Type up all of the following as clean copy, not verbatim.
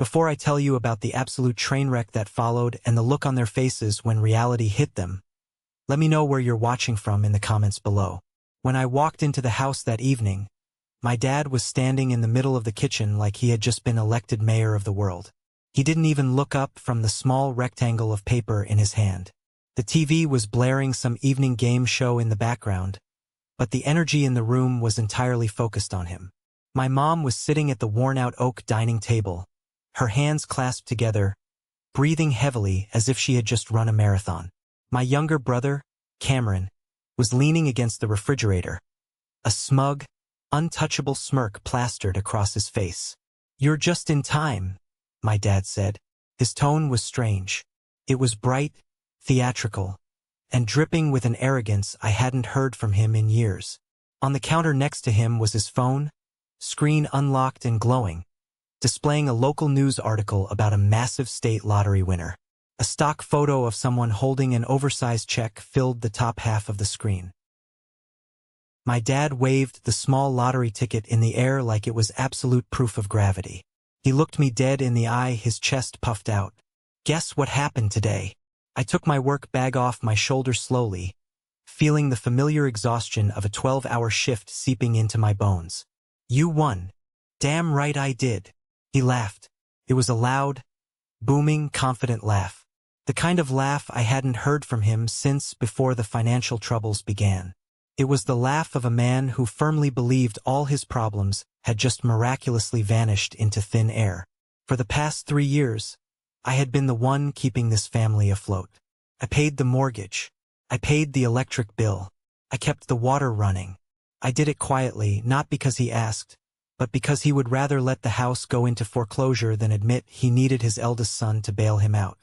Before I tell you about the absolute train wreck that followed and the look on their faces when reality hit them, let me know where you're watching from in the comments below. When I walked into the house that evening, my dad was standing in the middle of the kitchen like he had just been elected mayor of the world. He didn't even look up from the small rectangle of paper in his hand. The TV was blaring some evening game show in the background, but the energy in the room was entirely focused on him. My mom was sitting at the worn-out oak dining table, her hands clasped together, breathing heavily as if she had just run a marathon. My younger brother, Cameron, was leaning against the refrigerator, a smug, untouchable smirk plastered across his face. "You're just in time," my dad said. His tone was strange. It was bright, theatrical, and dripping with an arrogance I hadn't heard from him in years. On the counter next to him was his phone, screen unlocked and glowing, displaying a local news article about a massive state lottery winner. A stock photo of someone holding an oversized check filled the top half of the screen. My dad waved the small lottery ticket in the air like it was absolute proof of gravity. He looked me dead in the eye, his chest puffed out. "Guess what happened today?" I took my work bag off my shoulder slowly, feeling the familiar exhaustion of a 12-hour shift seeping into my bones. "You won." "Damn right I did." He laughed. It was a loud, booming, confident laugh. The kind of laugh I hadn't heard from him since before the financial troubles began. It was the laugh of a man who firmly believed all his problems had just miraculously vanished into thin air. For the past 3 years, I had been the one keeping this family afloat. I paid the mortgage. I paid the electric bill. I kept the water running. I did it quietly, not because he asked, but because he would rather let the house go into foreclosure than admit he needed his eldest son to bail him out.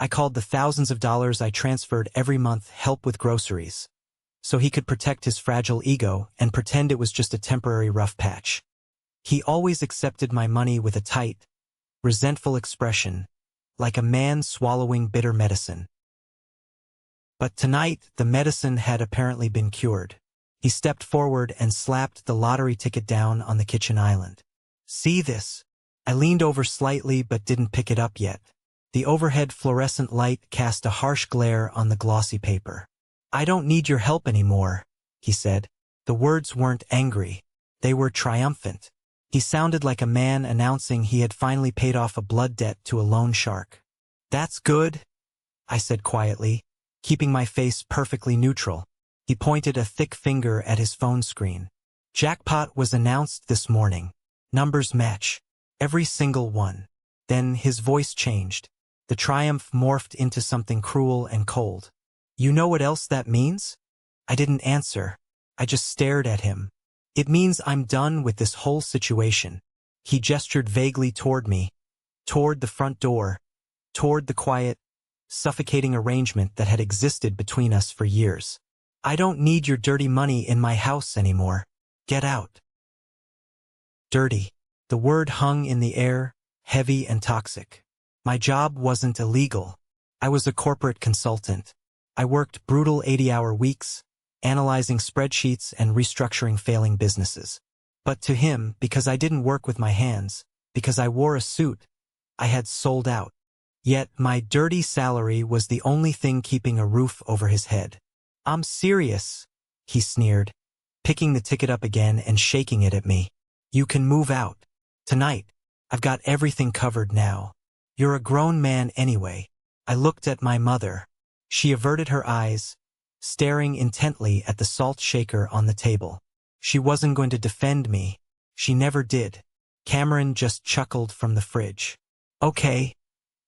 I called the thousands of dollars I transferred every month help with groceries, so he could protect his fragile ego and pretend it was just a temporary rough patch. He always accepted my money with a tight, resentful expression, like a man swallowing bitter medicine. But tonight, the medicine had apparently been cured. He stepped forward and slapped the lottery ticket down on the kitchen island. "See this?" I leaned over slightly but didn't pick it up yet. The overhead fluorescent light cast a harsh glare on the glossy paper. "I don't need your help anymore," he said. The words weren't angry. They were triumphant. He sounded like a man announcing he had finally paid off a blood debt to a loan shark. "That's good," I said quietly, keeping my face perfectly neutral. He pointed a thick finger at his phone screen. "Jackpot was announced this morning. Numbers match. Every single one." Then his voice changed. The triumph morphed into something cruel and cold. "You know what else that means?" I didn't answer. I just stared at him. "It means I'm done with this whole situation." He gestured vaguely toward me, toward the front door, toward the quiet, suffocating arrangement that had existed between us for years. "I don't need your dirty money in my house anymore. Get out." Dirty. The word hung in the air, heavy and toxic. My job wasn't illegal. I was a corporate consultant. I worked brutal 80-hour weeks, analyzing spreadsheets and restructuring failing businesses. But to him, because I didn't work with my hands, because I wore a suit, I had sold out. Yet my dirty salary was the only thing keeping a roof over his head. "I'm serious," he sneered, picking the ticket up again and shaking it at me. "You can move out. Tonight. I've got everything covered now. You're a grown man anyway." I looked at my mother. She averted her eyes, staring intently at the salt shaker on the table. She wasn't going to defend me. She never did. Cameron just chuckled from the fridge. "Okay,"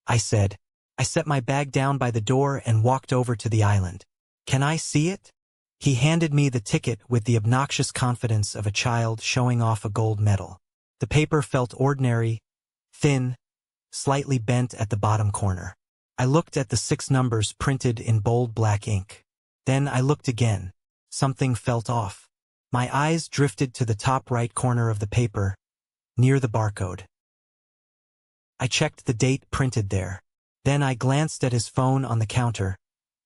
I said. I set my bag down by the door and walked over to the island. "Can I see it?" He handed me the ticket with the obnoxious confidence of a child showing off a gold medal. The paper felt ordinary, thin, slightly bent at the bottom corner. I looked at the 6 numbers printed in bold black ink. Then I looked again. Something felt off. My eyes drifted to the top right corner of the paper, near the barcode. I checked the date printed there. Then I glanced at his phone on the counter,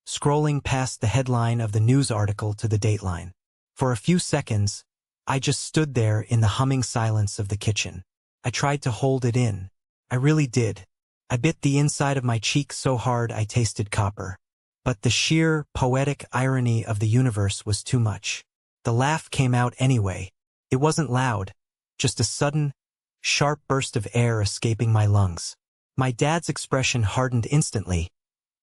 scrolling past the headline of the news article to the dateline. For a few seconds, I just stood there in the humming silence of the kitchen. I tried to hold it in. I really did. I bit the inside of my cheek so hard I tasted copper. But the sheer, poetic irony of the universe was too much. The laugh came out anyway. It wasn't loud, just a sudden, sharp burst of air escaping my lungs. My dad's expression hardened instantly,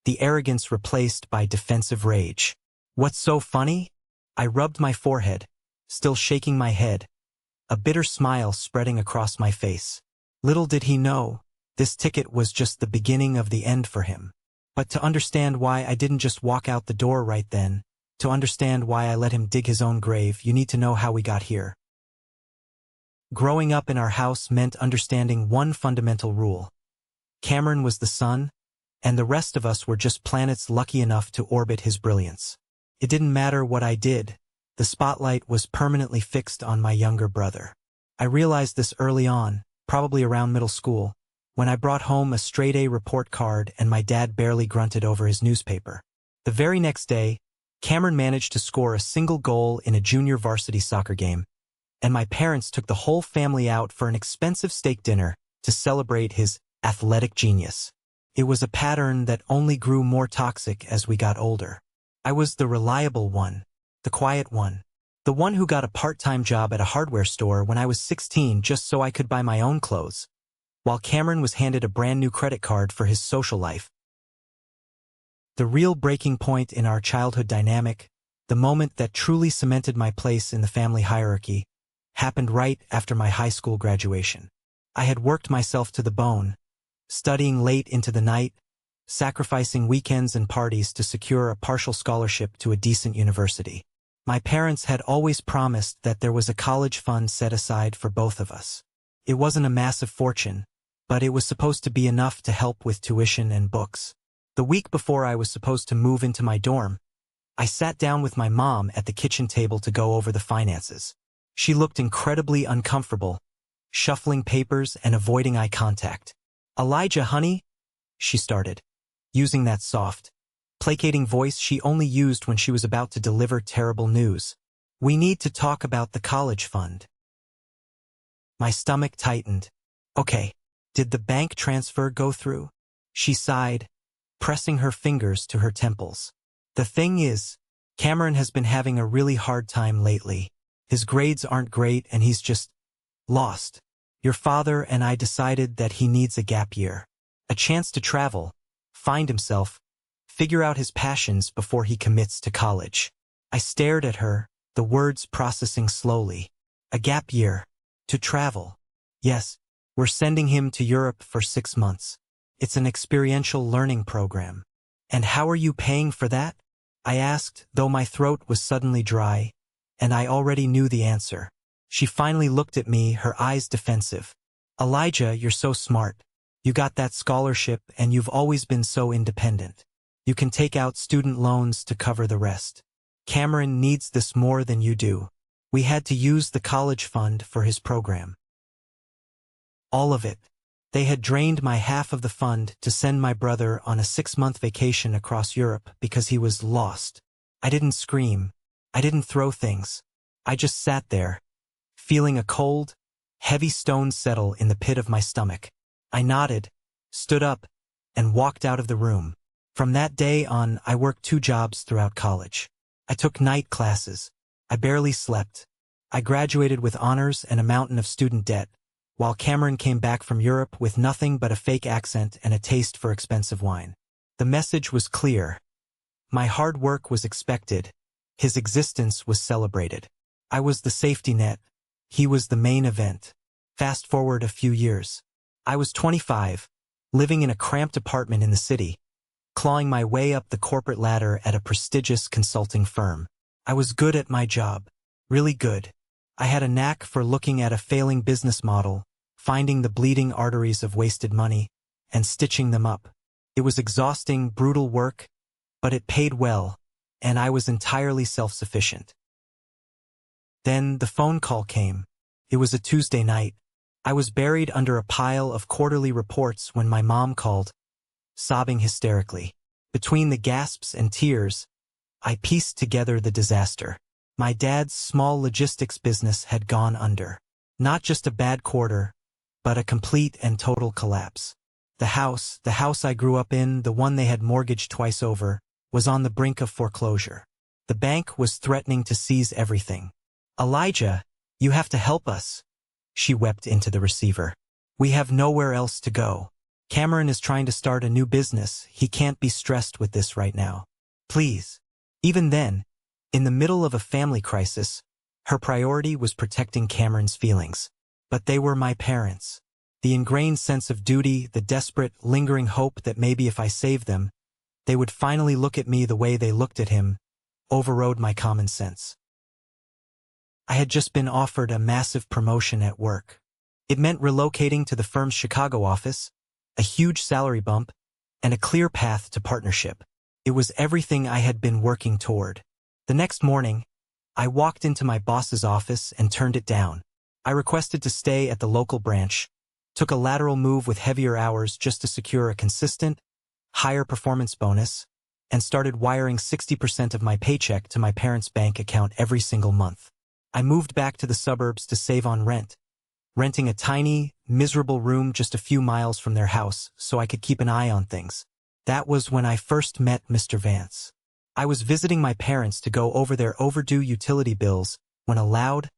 the arrogance replaced by defensive rage. What's so funny? I rubbed my forehead, still shaking my head, a bitter smile spreading across my face. Little did he know, this ticket was just the beginning of the end for him. But to understand why I didn't just walk out the door right then, to understand why I let him dig his own grave, you need to know how we got here. Growing up in our house meant understanding one fundamental rule. Cameron was the sun, and the rest of us were just planets lucky enough to orbit his brilliance. It didn't matter what I did, the spotlight was permanently fixed on my younger brother. I realized this early on, probably around middle school, when I brought home a straight-A report card and my dad barely grunted over his newspaper. The very next day, Cameron managed to score a single goal in a junior varsity soccer game, and my parents took the whole family out for an expensive steak dinner to celebrate his athletic genius. It was a pattern that only grew more toxic as we got older. I was the reliable one, the quiet one, the one who got a part-time job at a hardware store when I was 16 just so I could buy my own clothes, while Cameron was handed a brand new credit card for his social life. The real breaking point in our childhood dynamic, the moment that truly cemented my place in the family hierarchy, happened right after my high school graduation. I had worked myself to the bone, studying late into the night, sacrificing weekends and parties to secure a partial scholarship to a decent university. My parents had always promised that there was a college fund set aside for both of us. It wasn't a massive fortune, but it was supposed to be enough to help with tuition and books. The week before I was supposed to move into my dorm, I sat down with my mom at the kitchen table to go over the finances. She looked incredibly uncomfortable, shuffling papers and avoiding eye contact. "Elijah, honey," she started, using that soft, placating voice she only used when she was about to deliver terrible news. "We need to talk about the college fund." My stomach tightened. "Okay, did the bank transfer go through?" She sighed, pressing her fingers to her temples. "The thing is, Cameron has been having a really hard time lately. His grades aren't great and he's just lost. Your father and I decided that he needs a gap year. A chance to travel, find himself, figure out his passions before he commits to college." I stared at her, the words processing slowly. "A gap year. To travel. Yes, we're sending him to Europe for 6 months. It's an experiential learning program." "And how are you paying for that?" I asked, though my throat was suddenly dry, and I already knew the answer. She finally looked at me, her eyes defensive. "Elijah, you're so smart. You got that scholarship and you've always been so independent. You can take out student loans to cover the rest. Cameron needs this more than you do. We had to use the college fund for his program." All of it. They had drained my half of the fund to send my brother on a 6-month vacation across Europe because he was lost. I didn't scream. I didn't throw things. I just sat there, feeling a cold, heavy stone settle in the pit of my stomach. I nodded, stood up, and walked out of the room. From that day on, I worked 2 jobs throughout college. I took night classes. I barely slept. I graduated with honors and a mountain of student debt, while Cameron came back from Europe with nothing but a fake accent and a taste for expensive wine. The message was clear. My hard work was expected. His existence was celebrated. I was the safety net. He was the main event. Fast forward a few years. I was 25, living in a cramped apartment in the city, clawing my way up the corporate ladder at a prestigious consulting firm. I was good at my job. Really good. I had a knack for looking at a failing business model, finding the bleeding arteries of wasted money, and stitching them up. It was exhausting, brutal work, but it paid well, and I was entirely self-sufficient. Then the phone call came. It was a Tuesday night. I was buried under a pile of quarterly reports when my mom called, sobbing hysterically. Between the gasps and tears, I pieced together the disaster. My dad's small logistics business had gone under. Not just a bad quarter, but a complete and total collapse. The house I grew up in, the one they had mortgaged twice over, was on the brink of foreclosure. The bank was threatening to seize everything. "Elijah, you have to help us," she wept into the receiver. "We have nowhere else to go. Cameron is trying to start a new business. He can't be stressed with this right now. Please." Even then, in the middle of a family crisis, her priority was protecting Cameron's feelings. But they were my parents. The ingrained sense of duty, the desperate, lingering hope that maybe if I saved them, they would finally look at me the way they looked at him, overrode my common sense. I had just been offered a massive promotion at work. It meant relocating to the firm's Chicago office, a huge salary bump, and a clear path to partnership. It was everything I had been working toward. The next morning, I walked into my boss's office and turned it down. I requested to stay at the local branch, took a lateral move with heavier hours just to secure a consistent, higher performance bonus, and started wiring 60% of my paycheck to my parents' bank account every single month. I moved back to the suburbs to save on rent, renting a tiny, miserable room just a few miles from their house so I could keep an eye on things. That was when I first met Mr. Vance. I was visiting my parents to go over their overdue utility bills when a loud,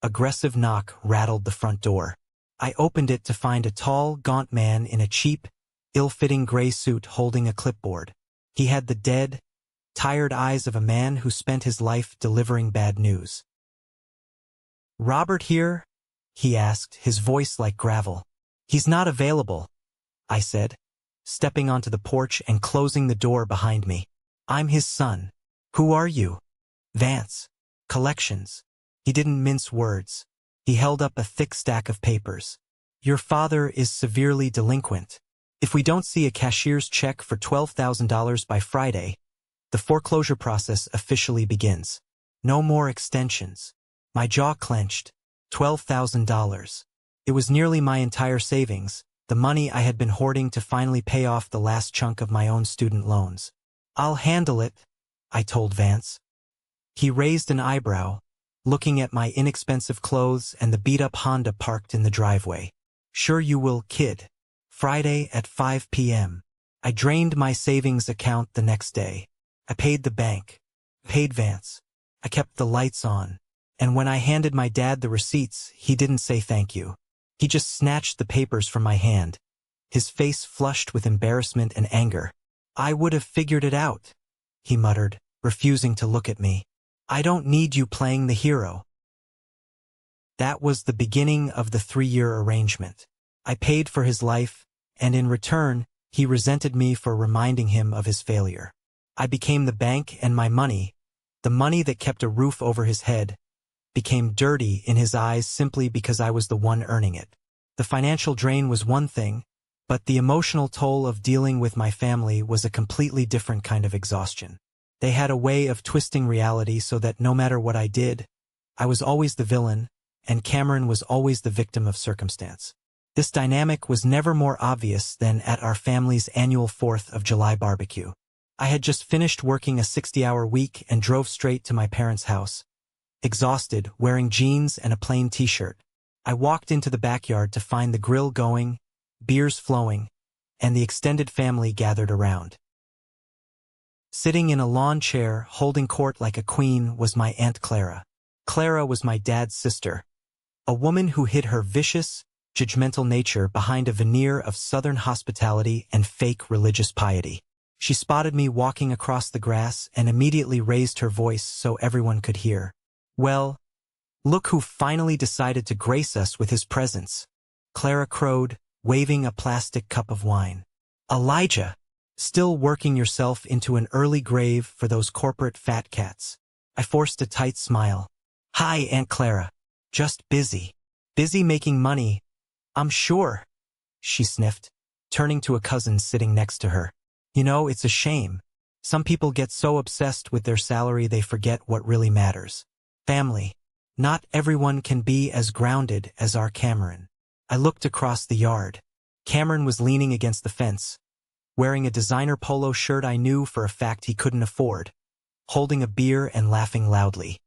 aggressive knock rattled the front door. I opened it to find a tall, gaunt man in a cheap, ill-fitting gray suit holding a clipboard. He had the dead, tired eyes of a man who spent his life delivering bad news. "Robert here?" he asked, his voice like gravel. "He's not available," I said, stepping onto the porch and closing the door behind me. "I'm his son." "Who are you?" "Vance. Collections." He didn't mince words. He held up a thick stack of papers. "Your father is severely delinquent. If we don't see a cashier's check for $12,000 by Friday, the foreclosure process officially begins. No more extensions." My jaw clenched. $12,000. It was nearly my entire savings, the money I had been hoarding to finally pay off the last chunk of my own student loans. "I'll handle it," I told Vance. He raised an eyebrow, looking at my inexpensive clothes and the beat-up Honda parked in the driveway. "Sure you will, kid. Friday at 5 p.m. I drained my savings account the next day. I paid the bank, paid Vance. I kept the lights on. And when I handed my dad the receipts, he didn't say thank you. He just snatched the papers from my hand, his face flushed with embarrassment and anger. "I would have figured it out," he muttered, refusing to look at me. "I don't need you playing the hero." That was the beginning of the 3-year arrangement. I paid for his life, and in return, he resented me for reminding him of his failure. I became the bank, and my money, the money that kept a roof over his head, became dirty in his eyes simply because I was the one earning it. The financial drain was one thing, but the emotional toll of dealing with my family was a completely different kind of exhaustion. They had a way of twisting reality so that no matter what I did, I was always the villain, and Cameron was always the victim of circumstance. This dynamic was never more obvious than at our family's annual 4th of July barbecue. I had just finished working a 60-hour week and drove straight to my parents' house. Exhausted, wearing jeans and a plain t-shirt, I walked into the backyard to find the grill going, beers flowing, and the extended family gathered around. Sitting in a lawn chair, holding court like a queen, was my Aunt Clara. Clara was my dad's sister, a woman who hid her vicious, judgmental nature behind a veneer of Southern hospitality and fake religious piety. She spotted me walking across the grass and immediately raised her voice so everyone could hear. "Well, look who finally decided to grace us with his presence," Clara crowed, waving a plastic cup of wine. "Elijah, still working yourself into an early grave for those corporate fat cats." I forced a tight smile. "Hi, Aunt Clara. Just busy. Busy making money, I'm sure," she sniffed, turning to a cousin sitting next to her. "You know, it's a shame. Some people get so obsessed with their salary they forget what really matters. Family. Not everyone can be as grounded as our Cameron." I looked across the yard. Cameron was leaning against the fence, wearing a designer polo shirt I knew for a fact he couldn't afford, holding a beer and laughing loudly.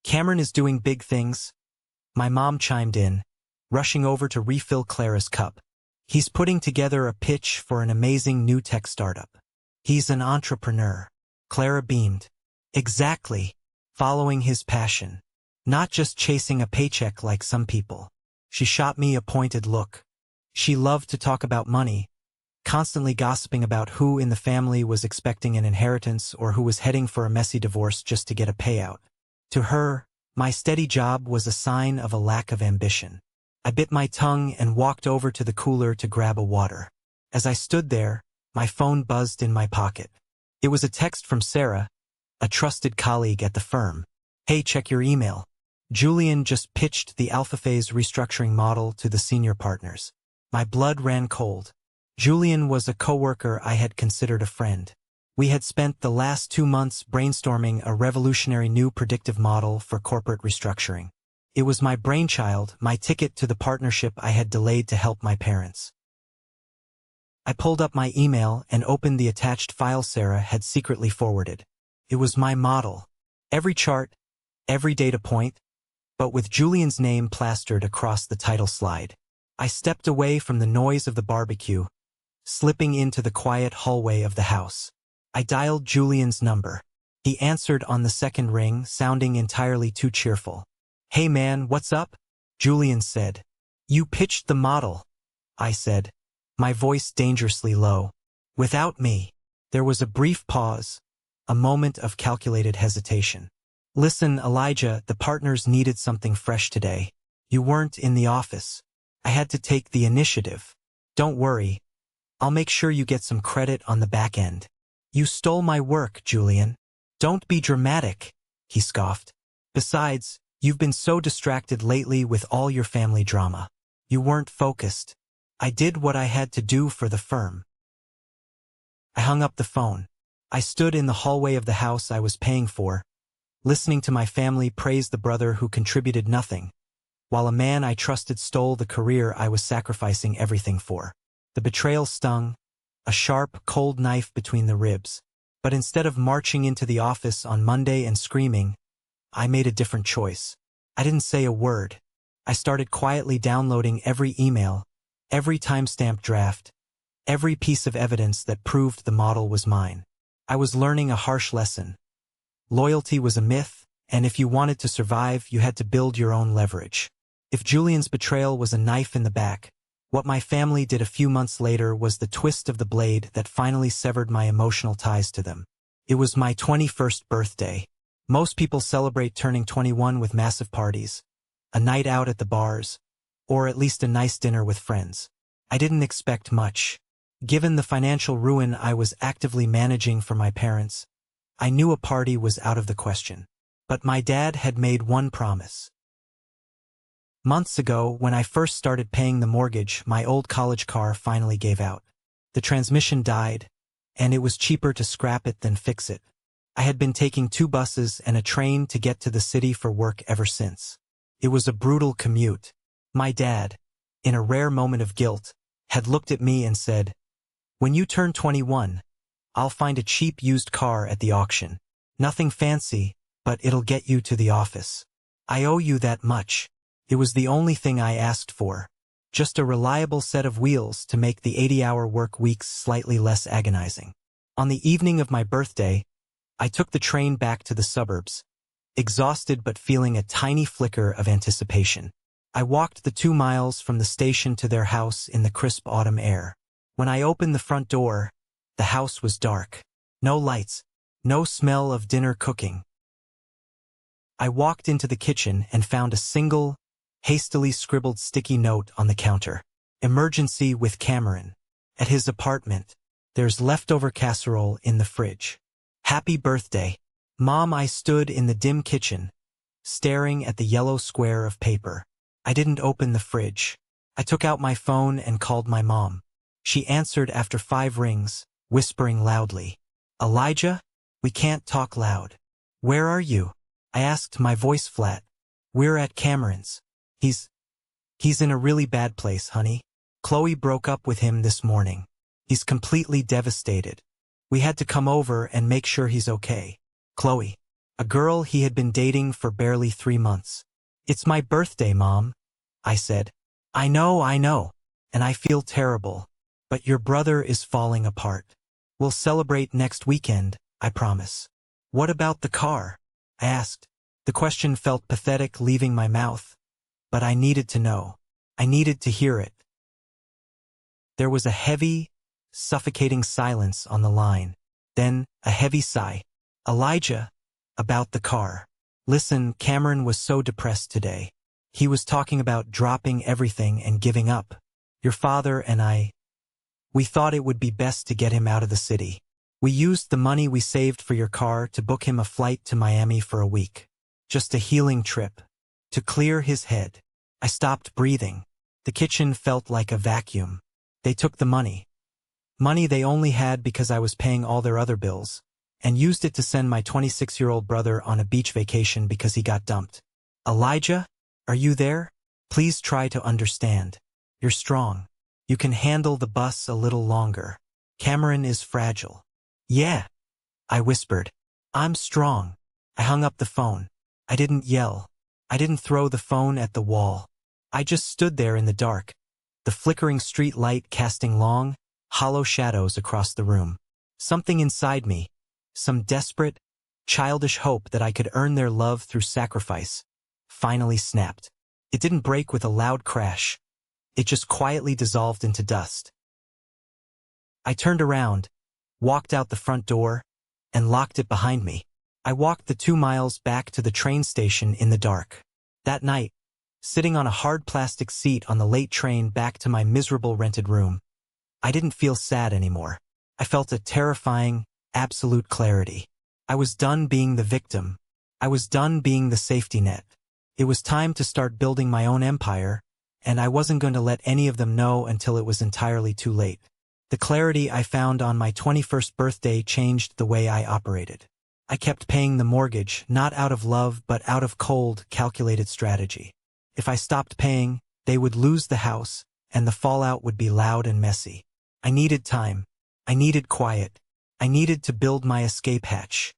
"Cameron is doing big things," my mom chimed in, rushing over to refill Clara's cup. He's putting together a pitch for an amazing new tech startup. He's an entrepreneur. Clara beamed. Exactly. Following his passion. Not just chasing a paycheck like some people. She shot me a pointed look. She loved to talk about money, constantly gossiping about who in the family was expecting an inheritance or who was heading for a messy divorce just to get a payout. To her, my steady job was a sign of a lack of ambition. I bit my tongue and walked over to the cooler to grab a water. As I stood there, my phone buzzed in my pocket. It was a text from Sarah, a trusted colleague at the firm. Hey, check your email. Julian just pitched the Alpha Phase restructuring model to the senior partners. My blood ran cold. Julian was a coworker I had considered a friend. We had spent the last 2 months brainstorming a revolutionary new predictive model for corporate restructuring. It was my brainchild, my ticket to the partnership I had delayed to help my parents. I pulled up my email and opened the attached file Sarah had secretly forwarded. It was my model. Every chart, every data point, but with Julian's name plastered across the title slide. I stepped away from the noise of the barbecue, slipping into the quiet hallway of the house. I dialed Julian's number. He answered on the second ring, sounding entirely too cheerful. Hey man, what's up? Julian said. You pitched the model, I said, my voice dangerously low. Without me. There was a brief pause, a moment of calculated hesitation. Listen, Elijah, the partners needed something fresh today. You weren't in the office. I had to take the initiative. Don't worry. I'll make sure you get some credit on the back end. You stole my work, Julian. Don't be dramatic, he scoffed. Besides, you've been so distracted lately with all your family drama. You weren't focused. I did what I had to do for the firm. I hung up the phone. I stood in the hallway of the house I was paying for, listening to my family praise the brother who contributed nothing, while a man I trusted stole the career I was sacrificing everything for. The betrayal stung, a sharp, cold knife between the ribs. But instead of marching into the office on Monday and screaming, I made a different choice. I didn't say a word. I started quietly downloading every email, every timestamped draft, every piece of evidence that proved the model was mine. I was learning a harsh lesson. Loyalty was a myth, and if you wanted to survive, you had to build your own leverage. If Julian's betrayal was a knife in the back, what my family did a few months later was the twist of the blade that finally severed my emotional ties to them. It was my 21st birthday. Most people celebrate turning 21 with massive parties, a night out at the bars, or at least a nice dinner with friends. I didn't expect much. Given the financial ruin I was actively managing for my parents, I knew a party was out of the question. But my dad had made one promise. Months ago, when I first started paying the mortgage, my old college car finally gave out. The transmission died, and it was cheaper to scrap it than fix it. I had been taking 2 buses and a train to get to the city for work ever since. It was a brutal commute. My dad, in a rare moment of guilt, had looked at me and said, "When you turn 21, I'll find a cheap used car at the auction. Nothing fancy, but it'll get you to the office. I owe you that much." It was the only thing I asked for. Just a reliable set of wheels to make the 80-hour work weeks slightly less agonizing. On the evening of my birthday, I took the train back to the suburbs, exhausted but feeling a tiny flicker of anticipation. I walked the 2 miles from the station to their house in the crisp autumn air. When I opened the front door, the house was dark. No lights, no smell of dinner cooking. I walked into the kitchen and found a single, hastily scribbled sticky note on the counter. Emergency with Cameron. At his apartment. There's leftover casserole in the fridge. Happy birthday, Mom. I stood in the dim kitchen, staring at the yellow square of paper. I didn't open the fridge. I took out my phone and called my mom. She answered after 5 rings, whispering loudly. Elijah? We can't talk loud. Where are you? I asked, my voice flat. We're at Cameron's. He's in a really bad place, honey. Chloe broke up with him this morning. He's completely devastated. We had to come over and make sure he's okay. Chloe, a girl he had been dating for barely 3 months. It's my birthday, Mom, I said. I know, and I feel terrible. But your brother is falling apart. We'll celebrate next weekend, I promise. What about the car? I asked. The question felt pathetic leaving my mouth, but I needed to know. I needed to hear it. There was a heavy, suffocating silence on the line. Then, a heavy sigh. Elijah, about the car. Listen, Cameron was so depressed today. He was talking about dropping everything and giving up. Your father and we thought it would be best to get him out of the city. We used the money we saved for your car to book him a flight to Miami for a week. Just a healing trip. To clear his head. I stopped breathing. The kitchen felt like a vacuum. They took the money. Money they only had because I was paying all their other bills, and used it to send my 26-year-old brother on a beach vacation because he got dumped. Elijah, are you there? Please try to understand. You're strong. You can handle the bus a little longer. Cameron is fragile. Yeah, I whispered. I'm strong. I hung up the phone. I didn't yell. I didn't throw the phone at the wall. I just stood there in the dark, the flickering street light casting long, hollow shadows across the room. Something inside me, some desperate, childish hope that I could earn their love through sacrifice, finally snapped. It didn't break with a loud crash. It just quietly dissolved into dust. I turned around, walked out the front door, and locked it behind me. I walked the 2 miles back to the train station in the dark. That night, sitting on a hard plastic seat on the late train back to my miserable rented room, I didn't feel sad anymore. I felt a terrifying, absolute clarity. I was done being the victim. I was done being the safety net. It was time to start building my own empire, and I wasn't going to let any of them know until it was entirely too late. The clarity I found on my 21st birthday changed the way I operated. I kept paying the mortgage, not out of love but out of cold, calculated strategy. If I stopped paying, they would lose the house, and the fallout would be loud and messy. I needed time. I needed quiet. I needed to build my escape hatch.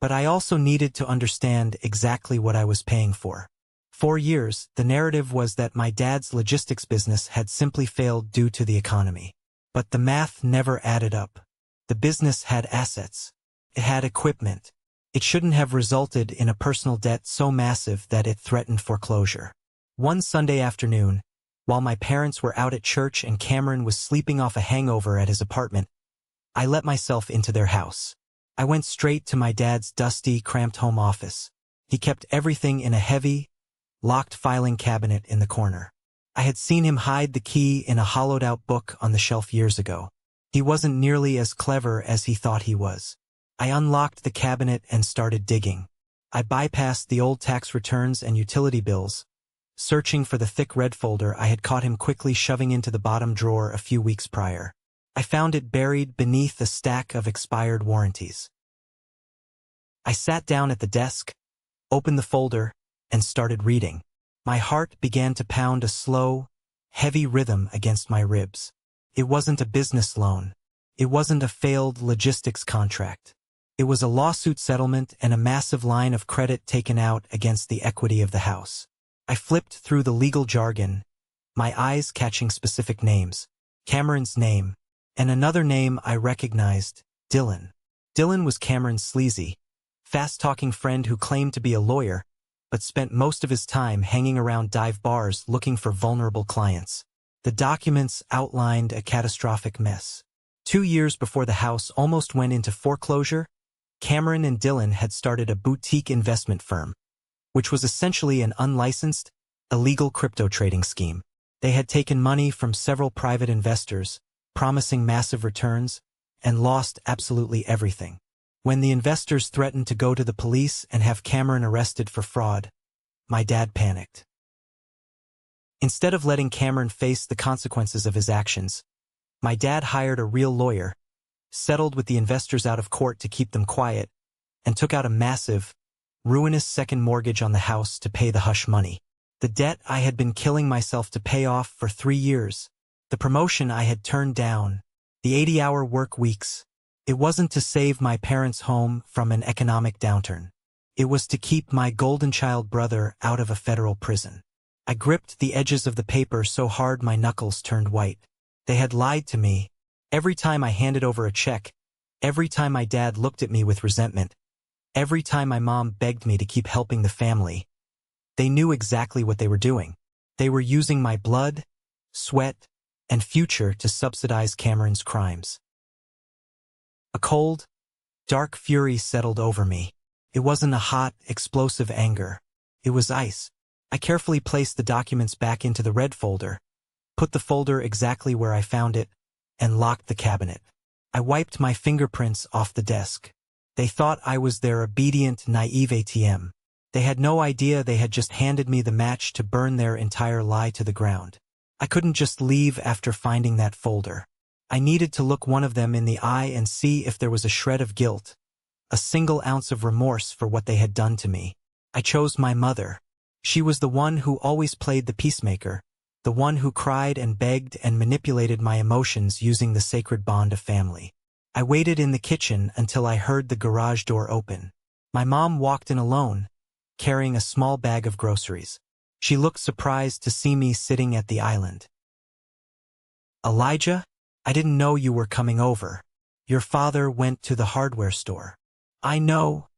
But I also needed to understand exactly what I was paying for. For years, the narrative was that my dad's logistics business had simply failed due to the economy. But the math never added up. The business had assets. It had equipment. It shouldn't have resulted in a personal debt so massive that it threatened foreclosure. One Sunday afternoon, while my parents were out at church and Cameron was sleeping off a hangover at his apartment, I let myself into their house. I went straight to my dad's dusty, cramped home office. He kept everything in a heavy, locked filing cabinet in the corner. I had seen him hide the key in a hollowed-out book on the shelf years ago. He wasn't nearly as clever as he thought he was. I unlocked the cabinet and started digging. I bypassed the old tax returns and utility bills, searching for the thick red folder I had caught him quickly shoving into the bottom drawer a few weeks prior. I found it buried beneath a stack of expired warranties. I sat down at the desk, opened the folder, and started reading. My heart began to pound a slow, heavy rhythm against my ribs. It wasn't a business loan. It wasn't a failed logistics contract. It was a lawsuit settlement and a massive line of credit taken out against the equity of the house. I flipped through the legal jargon, my eyes catching specific names. Cameron's name, and another name I recognized, Dylan. Dylan was Cameron's sleazy, fast-talking friend who claimed to be a lawyer, but spent most of his time hanging around dive bars looking for vulnerable clients. The documents outlined a catastrophic mess. 2 years before the house almost went into foreclosure, Cameron and Dylan had started a boutique investment firm, which was essentially an unlicensed, illegal crypto trading scheme. They had taken money from several private investors, promising massive returns, and lost absolutely everything. When the investors threatened to go to the police and have Cameron arrested for fraud, my dad panicked. Instead of letting Cameron face the consequences of his actions, my dad hired a real lawyer, settled with the investors out of court to keep them quiet, and took out a massive, ruinous second mortgage on the house to pay the hush money. The debt I had been killing myself to pay off for 3 years, the promotion I had turned down, the 80-hour work weeks. It wasn't to save my parents' home from an economic downturn. It was to keep my golden child brother out of a federal prison. I gripped the edges of the paper so hard my knuckles turned white. They had lied to me. Every time I handed over a check, every time my dad looked at me with resentment, every time my mom begged me to keep helping the family, they knew exactly what they were doing. They were using my blood, sweat, and future to subsidize Cameron's crimes. A cold, dark fury settled over me. It wasn't a hot, explosive anger. It was ice. I carefully placed the documents back into the red folder, put the folder exactly where I found it, and locked the cabinet. I wiped my fingerprints off the desk. They thought I was their obedient, naive ATM. They had no idea they had just handed me the match to burn their entire lie to the ground. I couldn't just leave after finding that folder. I needed to look one of them in the eye and see if there was a shred of guilt, a single ounce of remorse for what they had done to me. I chose my mother. She was the one who always played the peacemaker, the one who cried and begged and manipulated my emotions using the sacred bond of family. I waited in the kitchen until I heard the garage door open. My mom walked in alone, carrying a small bag of groceries. She looked surprised to see me sitting at the island. "Elijah, I didn't know you were coming over. Your father went to the hardware store." "I know,"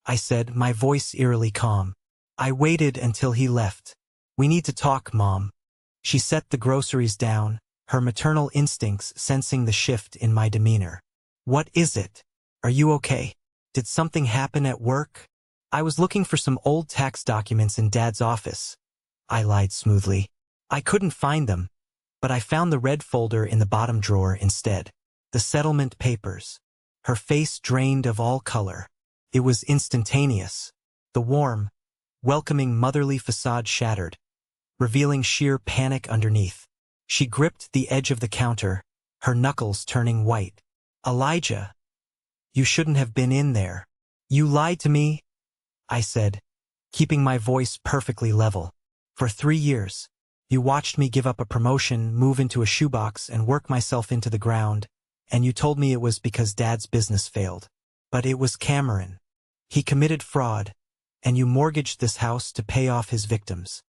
I said, my voice eerily calm. "I waited until he left. We need to talk, Mom." She set the groceries down, her maternal instincts sensing the shift in my demeanor. "What is it? Are you okay? Did something happen at work?" "I was looking for some old tax documents in Dad's office," I lied smoothly. "I couldn't find them, but I found the red folder in the bottom drawer instead. The settlement papers." Her face drained of all color. It was instantaneous. The warm, welcoming motherly facade shattered, revealing sheer panic underneath. She gripped the edge of the counter, her knuckles turning white. "Elijah, you shouldn't have been in there. You lied to me," I said, keeping my voice perfectly level. "For 3 years, you watched me give up a promotion, move into a shoebox, and work myself into the ground, and you told me it was because Dad's business failed. But it was Cameron. He committed fraud, and you mortgaged this house to pay off his victims."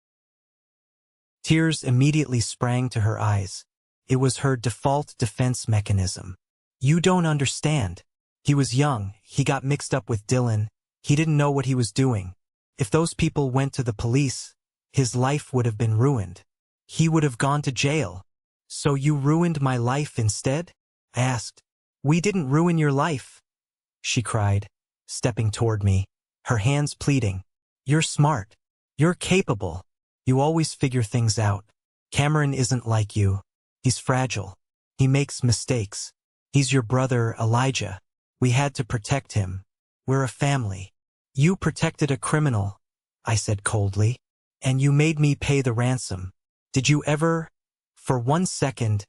Tears immediately sprang to her eyes. It was her default defense mechanism. "You don't understand. He was young, he got mixed up with Dylan, he didn't know what he was doing. If those people went to the police, his life would have been ruined. He would have gone to jail. So you ruined my life instead?" I asked. "We didn't ruin your life," she cried, stepping toward me, her hands pleading. "You're smart. You're capable. You always figure things out. Cameron isn't like you. He's fragile. He makes mistakes. He's your brother, Elijah. We had to protect him. We're a family." "You protected a criminal," I said coldly, "and you made me pay the ransom. Did you ever, for 1 second,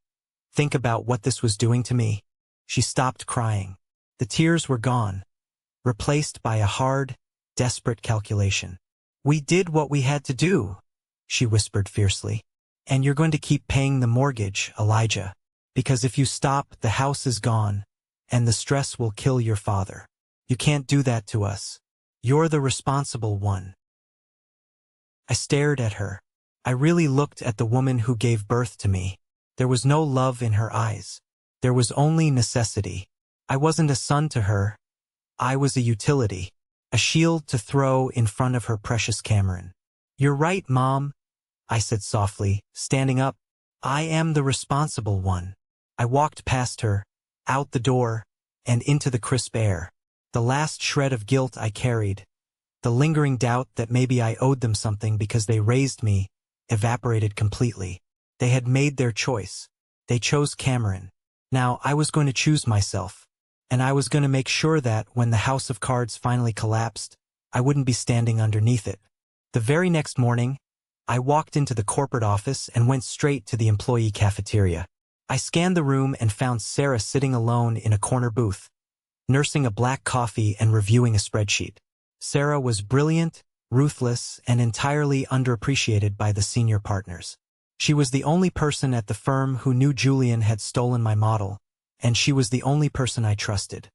think about what this was doing to me?" She stopped crying. The tears were gone, replaced by a hard, desperate calculation. "We did what we had to do," she whispered fiercely. "And you're going to keep paying the mortgage, Elijah. Because if you stop, the house is gone, and the stress will kill your father. You can't do that to us. You're the responsible one." I stared at her. I really looked at the woman who gave birth to me. There was no love in her eyes. There was only necessity. I wasn't a son to her. I was a utility, a shield to throw in front of her precious Cameron. "You're right, Mom," I said softly, standing up. "I am the responsible one." I walked past her, out the door, and into the crisp air. The last shred of guilt I carried, the lingering doubt that maybe I owed them something because they raised me, evaporated completely. They had made their choice. They chose Cameron. Now I was going to choose myself, and I was going to make sure that when the house of cards finally collapsed, I wouldn't be standing underneath it. The very next morning, I walked into the corporate office and went straight to the employee cafeteria. I scanned the room and found Sarah sitting alone in a corner booth, nursing a black coffee and reviewing a spreadsheet. Sarah was brilliant, ruthless, and entirely underappreciated by the senior partners. She was the only person at the firm who knew Julian had stolen my model, and she was the only person I trusted.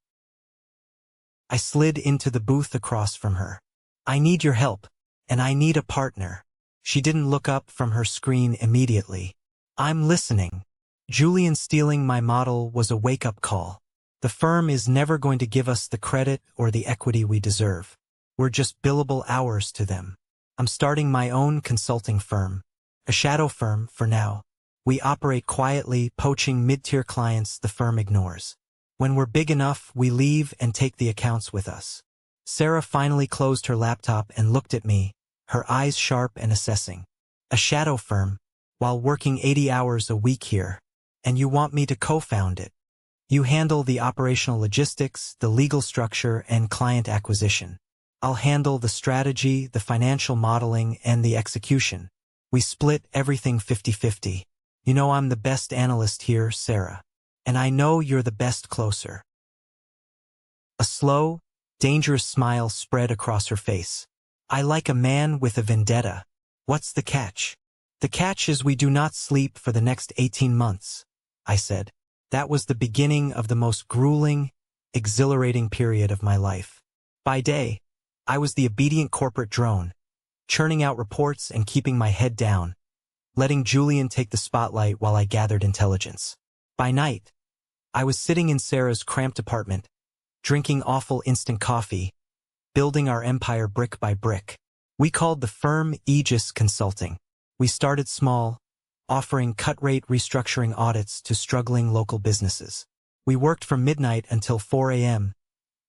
I slid into the booth across from her. "I need your help, and I need a partner," She didn't look up from her screen immediately. I'm listening. Julian stealing my model was a wake-up call. The firm is never going to give us the credit or the equity we deserve. We're just billable hours to them. I'm starting my own consulting firm. A shadow firm for now. We operate quietly, poaching mid-tier clients the firm ignores. When we're big enough, we leave and take the accounts with us. Sarah finally closed her laptop and looked at me, her eyes sharp and assessing. A shadow firm, while working 80 hours a week here. And you want me to co-found it. You handle the operational logistics, the legal structure, and client acquisition. I'll handle the strategy, the financial modeling, and the execution. We split everything 50-50. You know I'm the best analyst here, Sarah. And I know you're the best closer. A slow, dangerous smile spread across her face. I like a man with a vendetta. What's the catch? The catch is we do not sleep for the next 18 months, I said. That was the beginning of the most grueling, exhilarating period of my life. By day, I was the obedient corporate drone, churning out reports and keeping my head down, letting Julian take the spotlight while I gathered intelligence. By night, I was sitting in Sarah's cramped apartment, drinking awful instant coffee, building our empire brick by brick. We called the firm Aegis Consulting. We started small, offering cut-rate restructuring audits to struggling local businesses. We worked from midnight until 4 a.m.,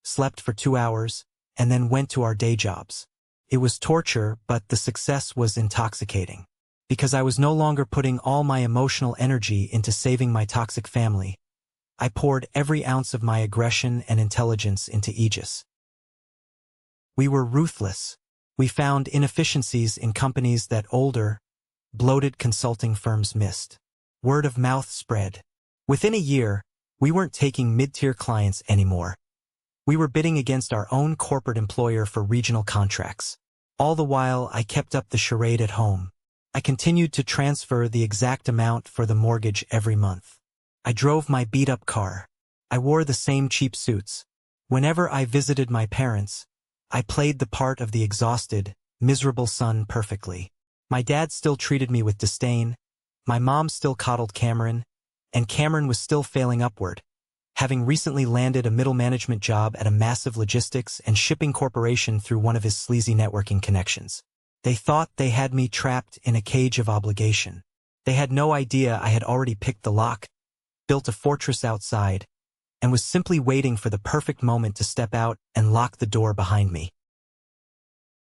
slept for 2 hours, and then went to our day jobs. It was torture, but the success was intoxicating. Because I was no longer putting all my emotional energy into saving my toxic family, I poured every ounce of my aggression and intelligence into Aegis. We were ruthless. We found inefficiencies in companies that older, bloated consulting firms missed. Word of mouth spread. Within a year, we weren't taking mid-tier clients anymore. We were bidding against our own corporate employer for regional contracts. All the while, I kept up the charade at home. I continued to transfer the exact amount for the mortgage every month. I drove my beat-up car. I wore the same cheap suits. Whenever I visited my parents, I played the part of the exhausted, miserable son perfectly. My dad still treated me with disdain, my mom still coddled Cameron, and Cameron was still failing upward, having recently landed a middle management job at a massive logistics and shipping corporation through one of his sleazy networking connections. They thought they had me trapped in a cage of obligation. They had no idea I had already picked the lock, built a fortress outside, and was simply waiting for the perfect moment to step out and lock the door behind me.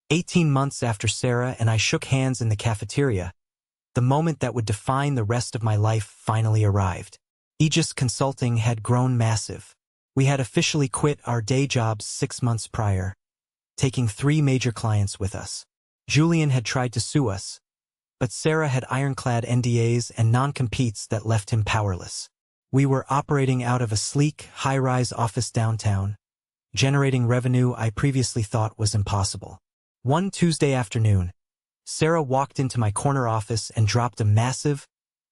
18 months after Sarah and I shook hands in the cafeteria, the moment that would define the rest of my life finally arrived. Aegis Consulting had grown massive. We had officially quit our day jobs 6 months prior, taking 3 major clients with us. Julian had tried to sue us, but Sarah had ironclad NDAs and non-competes that left him powerless. We were operating out of a sleek, high-rise office downtown, generating revenue I previously thought was impossible. One Tuesday afternoon, Sarah walked into my corner office and dropped a massive,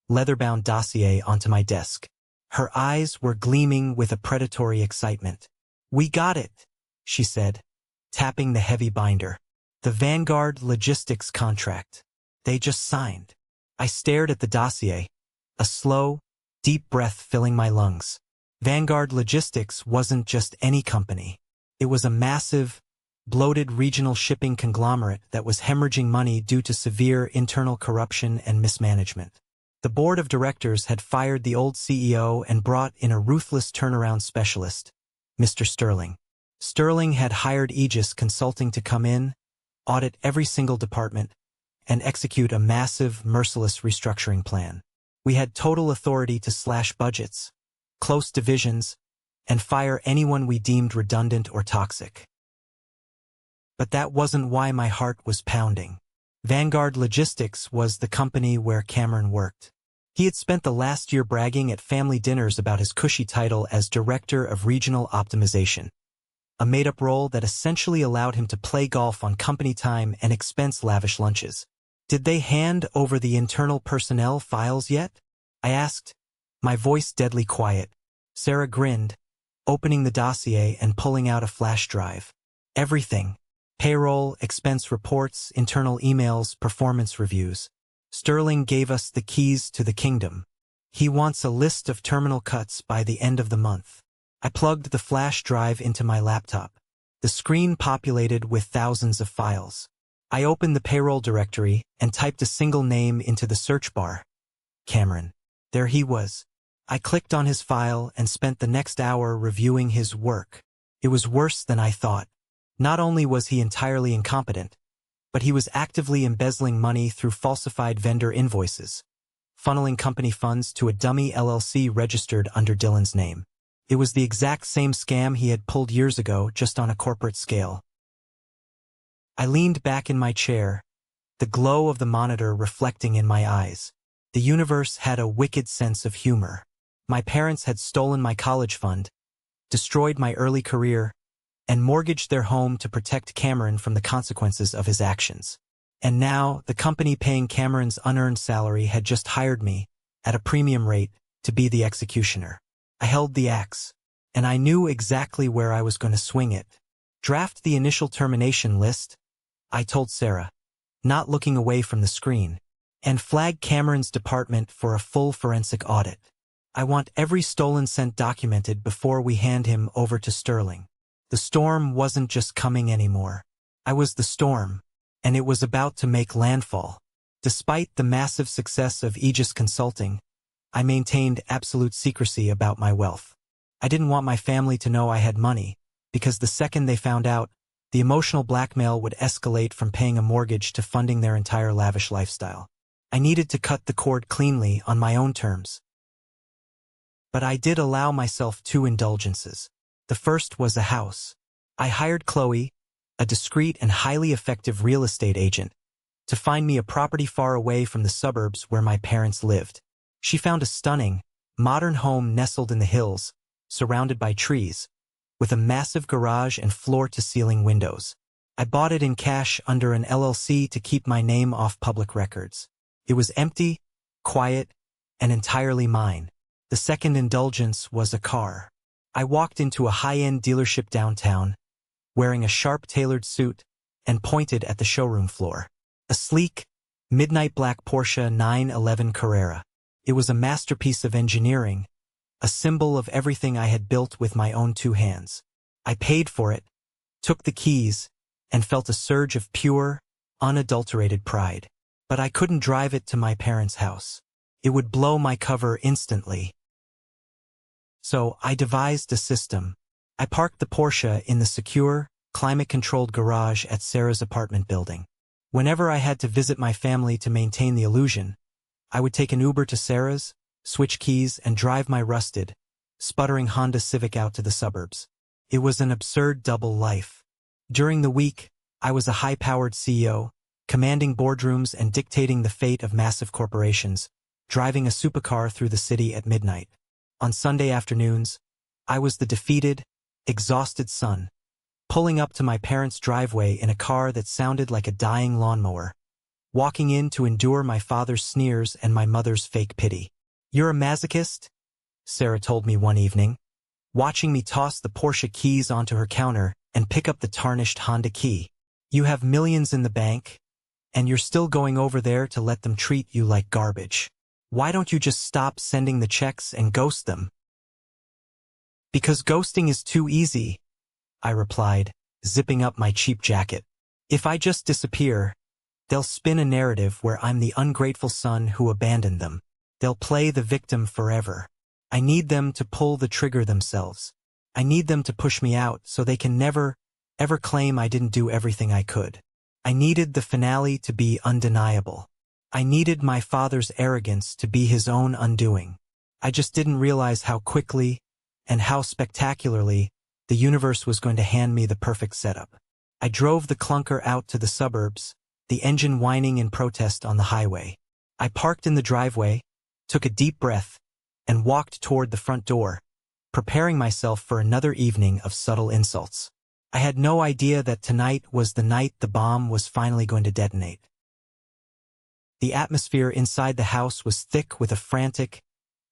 leather-bound dossier onto my desk. Her eyes were gleaming with a predatory excitement. "We got it," she said, tapping the heavy binder. "The Vanguard Logistics contract. They just signed." I stared at the dossier, a slow, deep breath filling my lungs. Vanguard Logistics wasn't just any company. It was a massive, bloated regional shipping conglomerate that was hemorrhaging money due to severe internal corruption and mismanagement. The board of directors had fired the old CEO and brought in a ruthless turnaround specialist, Mr. Sterling. Sterling had hired Aegis Consulting to come in, audit every single department, and execute a massive, merciless restructuring plan. We had total authority to slash budgets, close divisions, and fire anyone we deemed redundant or toxic. But that wasn't why my heart was pounding. Vanguard Logistics was the company where Cameron worked. He had spent the last year bragging at family dinners about his cushy title as Director of Regional Optimization, a made-up role that essentially allowed him to play golf on company time and expense lavish lunches. "Did they hand over the internal personnel files yet?" I asked, my voice deadly quiet. Sarah grinned, opening the dossier and pulling out a flash drive. "Everything. Payroll, expense reports, internal emails, performance reviews. Sterling gave us the keys to the kingdom. He wants a list of terminal cuts by the end of the month. I plugged the flash drive into my laptop. The screen populated with thousands of files. I opened the payroll directory and typed a single name into the search bar. Cameron. There he was. I clicked on his file and spent the next hour reviewing his work. It was worse than I thought. Not only was he entirely incompetent, but he was actively embezzling money through falsified vendor invoices, funneling company funds to a dummy LLC registered under Dylan's name. It was the exact same scam he had pulled years ago, just on a corporate scale. I leaned back in my chair, the glow of the monitor reflecting in my eyes. The universe had a wicked sense of humor. My parents had stolen my college fund, destroyed my early career, and mortgaged their home to protect Cameron from the consequences of his actions. And now, the company paying Cameron's unearned salary had just hired me, at a premium rate, to be the executioner. I held the axe, and I knew exactly where I was going to swing it. Draft the initial termination list, I told Sarah, not looking away from the screen, and flag Cameron's department for a full forensic audit. I want every stolen cent documented before we hand him over to Sterling. The storm wasn't just coming anymore. I was the storm, and it was about to make landfall. Despite the massive success of Aegis Consulting, I maintained absolute secrecy about my wealth. I didn't want my family to know I had money, because the second they found out, the emotional blackmail would escalate from paying a mortgage to funding their entire lavish lifestyle. I needed to cut the cord cleanly on my own terms. But I did allow myself 2 indulgences. The first was a house. I hired Chloe, a discreet and highly effective real estate agent, to find me a property far away from the suburbs where my parents lived. She found a stunning, modern home nestled in the hills, surrounded by trees, with a massive garage and floor-to-ceiling windows. I bought it in cash under an LLC to keep my name off public records. It was empty, quiet, and entirely mine. The second indulgence was a car. I walked into a high-end dealership downtown, wearing a sharp tailored suit, and pointed at the showroom floor. A sleek, midnight black Porsche 911 Carrera. It was a masterpiece of engineering, a symbol of everything I had built with my own 2 hands. I paid for it, took the keys, and felt a surge of pure, unadulterated pride. But I couldn't drive it to my parents' house. It would blow my cover instantly. So I devised a system. I parked the Porsche in the secure, climate-controlled garage at Sarah's apartment building. Whenever I had to visit my family to maintain the illusion, I would take an Uber to Sarah's, switch keys, and drive my rusted, sputtering Honda Civic out to the suburbs. It was an absurd double life. During the week, I was a high-powered CEO, commanding boardrooms and dictating the fate of massive corporations, driving a supercar through the city at midnight. On Sunday afternoons, I was the defeated, exhausted son, pulling up to my parents' driveway in a car that sounded like a dying lawnmower, walking in to endure my father's sneers and my mother's fake pity. "You're a masochist?" Sarah told me one evening, watching me toss the Porsche keys onto her counter and pick up the tarnished Honda key. "You have millions in the bank, and you're still going over there to let them treat you like garbage. Why don't you just stop sending the checks and ghost them?" "Because ghosting is too easy," I replied, zipping up my cheap jacket. "If I just disappear, they'll spin a narrative where I'm the ungrateful son who abandoned them. They'll play the victim forever. I need them to pull the trigger themselves. I need them to push me out so they can never, ever claim I didn't do everything I could. I needed the finale to be undeniable. I needed my father's arrogance to be his own undoing. I just didn't realize how quickly and how spectacularly the universe was going to hand me the perfect setup. I drove the clunker out to the suburbs, the engine whining in protest on the highway. I parked in the driveway, took a deep breath, and walked toward the front door, preparing myself for another evening of subtle insults. I had no idea that tonight was the night the bomb was finally going to detonate. The atmosphere inside the house was thick with a frantic,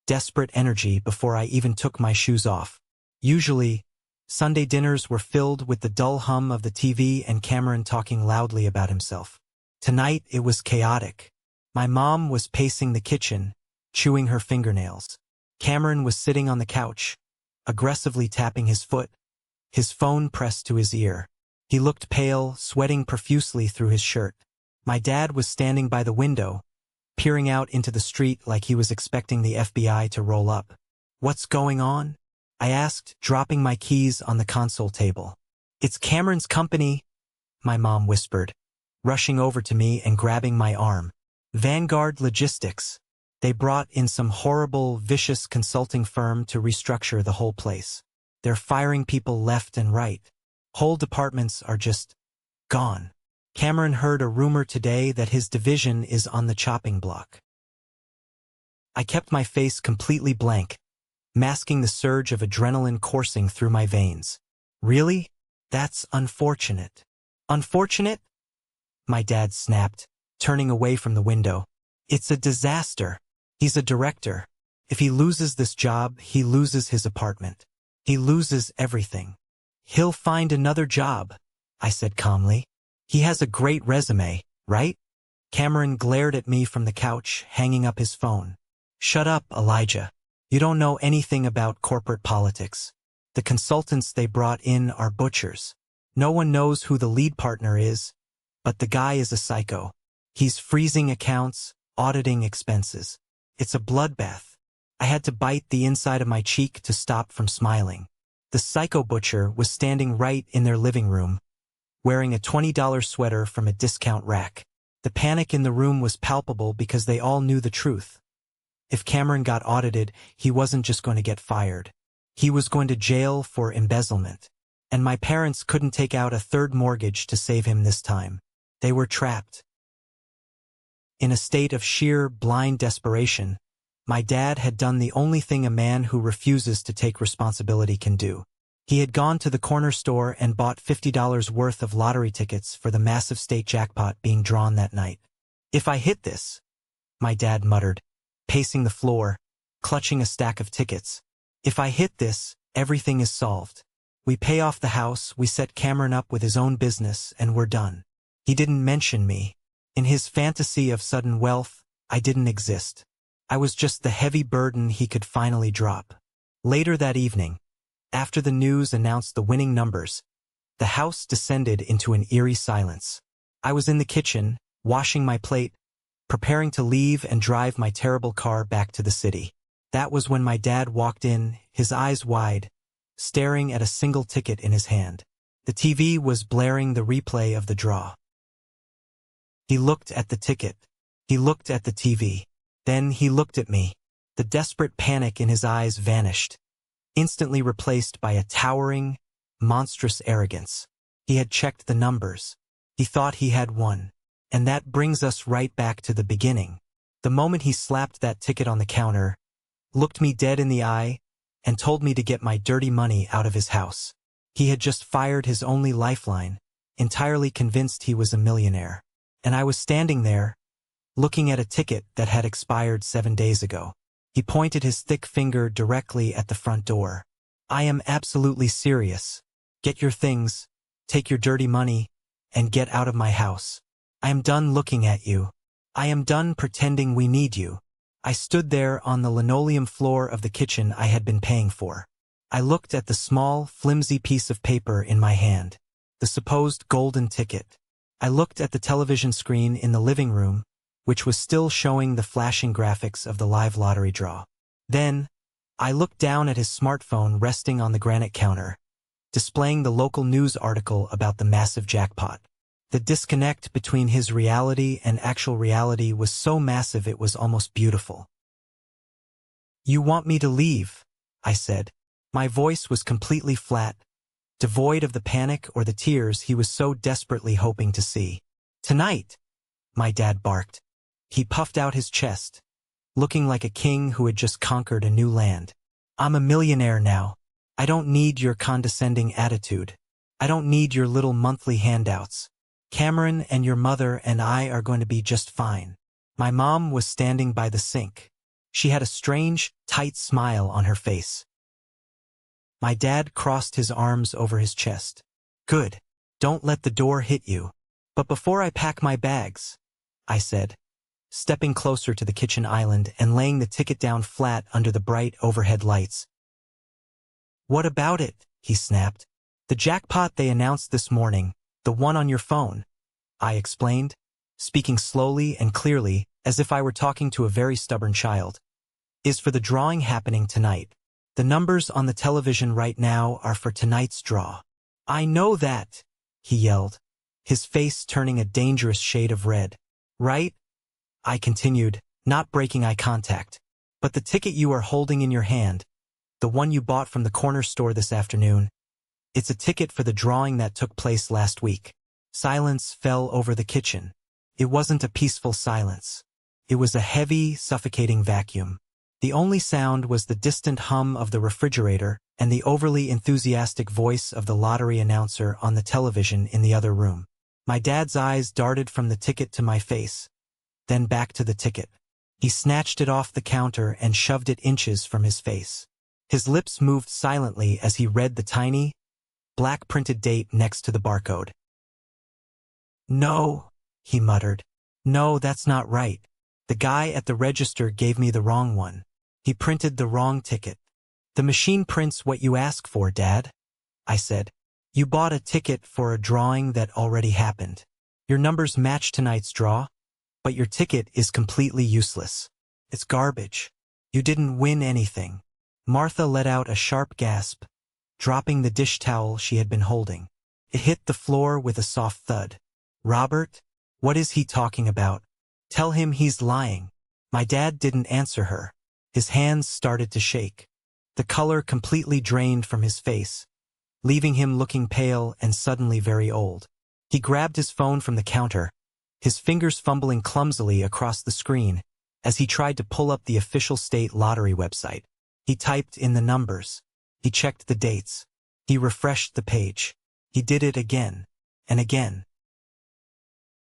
desperate energy before I even took my shoes off. Usually, Sunday dinners were filled with the dull hum of the TV and Cameron talking loudly about himself. Tonight it was chaotic. My mom was pacing the kitchen, chewing her fingernails. Cameron was sitting on the couch, aggressively tapping his foot, his phone pressed to his ear. He looked pale, sweating profusely through his shirt. My dad was standing by the window, peering out into the street like he was expecting the FBI to roll up. "What's going on?" I asked, dropping my keys on the console table. "It's Cameron's company," my mom whispered, rushing over to me and grabbing my arm. "Vanguard Logistics. They brought in some horrible, vicious consulting firm to restructure the whole place. They're firing people left and right. Whole departments are just gone. Cameron heard a rumor today that his division is on the chopping block." I kept my face completely blank, masking the surge of adrenaline coursing through my veins. "Really? That's unfortunate." "Unfortunate?" my dad snapped, turning away from the window. "It's a disaster. He's a director. If he loses this job, he loses his apartment. He loses everything. He'll find another job," I said calmly. "He has a great resume, right?" Cameron glared at me from the couch, hanging up his phone. "Shut up, Elijah. You don't know anything about corporate politics. The consultants they brought in are butchers. No one knows who the lead partner is, but the guy is a psycho. He's freezing accounts, auditing expenses. It's a bloodbath." I had to bite the inside of my cheek to stop from smiling. The psycho butcher was standing right in their living room, wearing a $20 sweater from a discount rack. The panic in the room was palpable because they all knew the truth. If Cameron got audited, he wasn't just going to get fired. He was going to jail for embezzlement. And my parents couldn't take out a third mortgage to save him this time. They were trapped. In a state of sheer, blind desperation, my dad had done the only thing a man who refuses to take responsibility can do. He had gone to the corner store and bought $50 worth of lottery tickets for the massive state jackpot being drawn that night. "If I hit this," my dad muttered, pacing the floor, clutching a stack of tickets. "If I hit this, everything is solved. We pay off the house, we set Cameron up with his own business, and we're done." He didn't mention me. In his fantasy of sudden wealth, I didn't exist. I was just the heavy burden he could finally drop. Later that evening, after the news announced the winning numbers, the house descended into an eerie silence. I was in the kitchen, washing my plate, preparing to leave and drive my terrible car back to the city. That was when my dad walked in, his eyes wide, staring at a single ticket in his hand. The TV was blaring the replay of the draw. He looked at the ticket. He looked at the TV. Then he looked at me. The desperate panic in his eyes vanished, instantly replaced by a towering, monstrous arrogance. He had checked the numbers. He thought he had won. And that brings us right back to the beginning. The moment he slapped that ticket on the counter, looked me dead in the eye, and told me to get my dirty money out of his house. He had just fired his only lifeline, entirely convinced he was a millionaire. And I was standing there, looking at a ticket that had expired 7 days ago. He pointed his thick finger directly at the front door. "I am absolutely serious. Get your things, take your dirty money, and get out of my house. I am done looking at you. I am done pretending we need you." I stood there on the linoleum floor of the kitchen I had been paying for. I looked at the small, flimsy piece of paper in my hand, the supposed golden ticket. I looked at the television screen in the living room, which was still showing the flashing graphics of the live lottery draw. Then, I looked down at his smartphone resting on the granite counter, displaying the local news article about the massive jackpot. The disconnect between his reality and actual reality was so massive it was almost beautiful. "You want me to leave?" I said. My voice was completely flat, devoid of the panic or the tears he was so desperately hoping to see. "Tonight," my dad barked. He puffed out his chest, looking like a king who had just conquered a new land. "I'm a millionaire now. I don't need your condescending attitude. I don't need your little monthly handouts. Cameron and your mother and I are going to be just fine." My mom was standing by the sink. She had a strange, tight smile on her face. My dad crossed his arms over his chest. Good. Don't let the door hit you. But before I pack my bags, I said, stepping closer to the kitchen island and laying the ticket down flat under the bright overhead lights. What about it? He snapped. The jackpot they announced this morning, the one on your phone, I explained, speaking slowly and clearly as if I were talking to a very stubborn child, is for the drawing happening tonight. The numbers on the television right now are for tonight's draw. I know that, he yelled, his face turning a dangerous shade of red. Right? I continued, not breaking eye contact. But the ticket you are holding in your hand, the one you bought from the corner store this afternoon, it's a ticket for the drawing that took place last week. Silence fell over the kitchen. It wasn't a peaceful silence. It was a heavy, suffocating vacuum. The only sound was the distant hum of the refrigerator and the overly enthusiastic voice of the lottery announcer on the television in the other room. My dad's eyes darted from the ticket to my face, then back to the ticket. He snatched it off the counter and shoved it inches from his face. His lips moved silently as he read the tiny, black printed date next to the barcode. No, he muttered. No, that's not right. The guy at the register gave me the wrong one. He printed the wrong ticket. The machine prints what you ask for, Dad, I said. You bought a ticket for a drawing that already happened. Your numbers match tonight's draw, but your ticket is completely useless. It's garbage. You didn't win anything. Martha let out a sharp gasp, dropping the dish towel she had been holding. It hit the floor with a soft thud. Robert? What is he talking about? Tell him he's lying. My dad didn't answer her. His hands started to shake. The color completely drained from his face, leaving him looking pale and suddenly very old. He grabbed his phone from the counter, his fingers fumbling clumsily across the screen as he tried to pull up the official state lottery website. He typed in the numbers. He checked the dates. He refreshed the page. He did it again and again.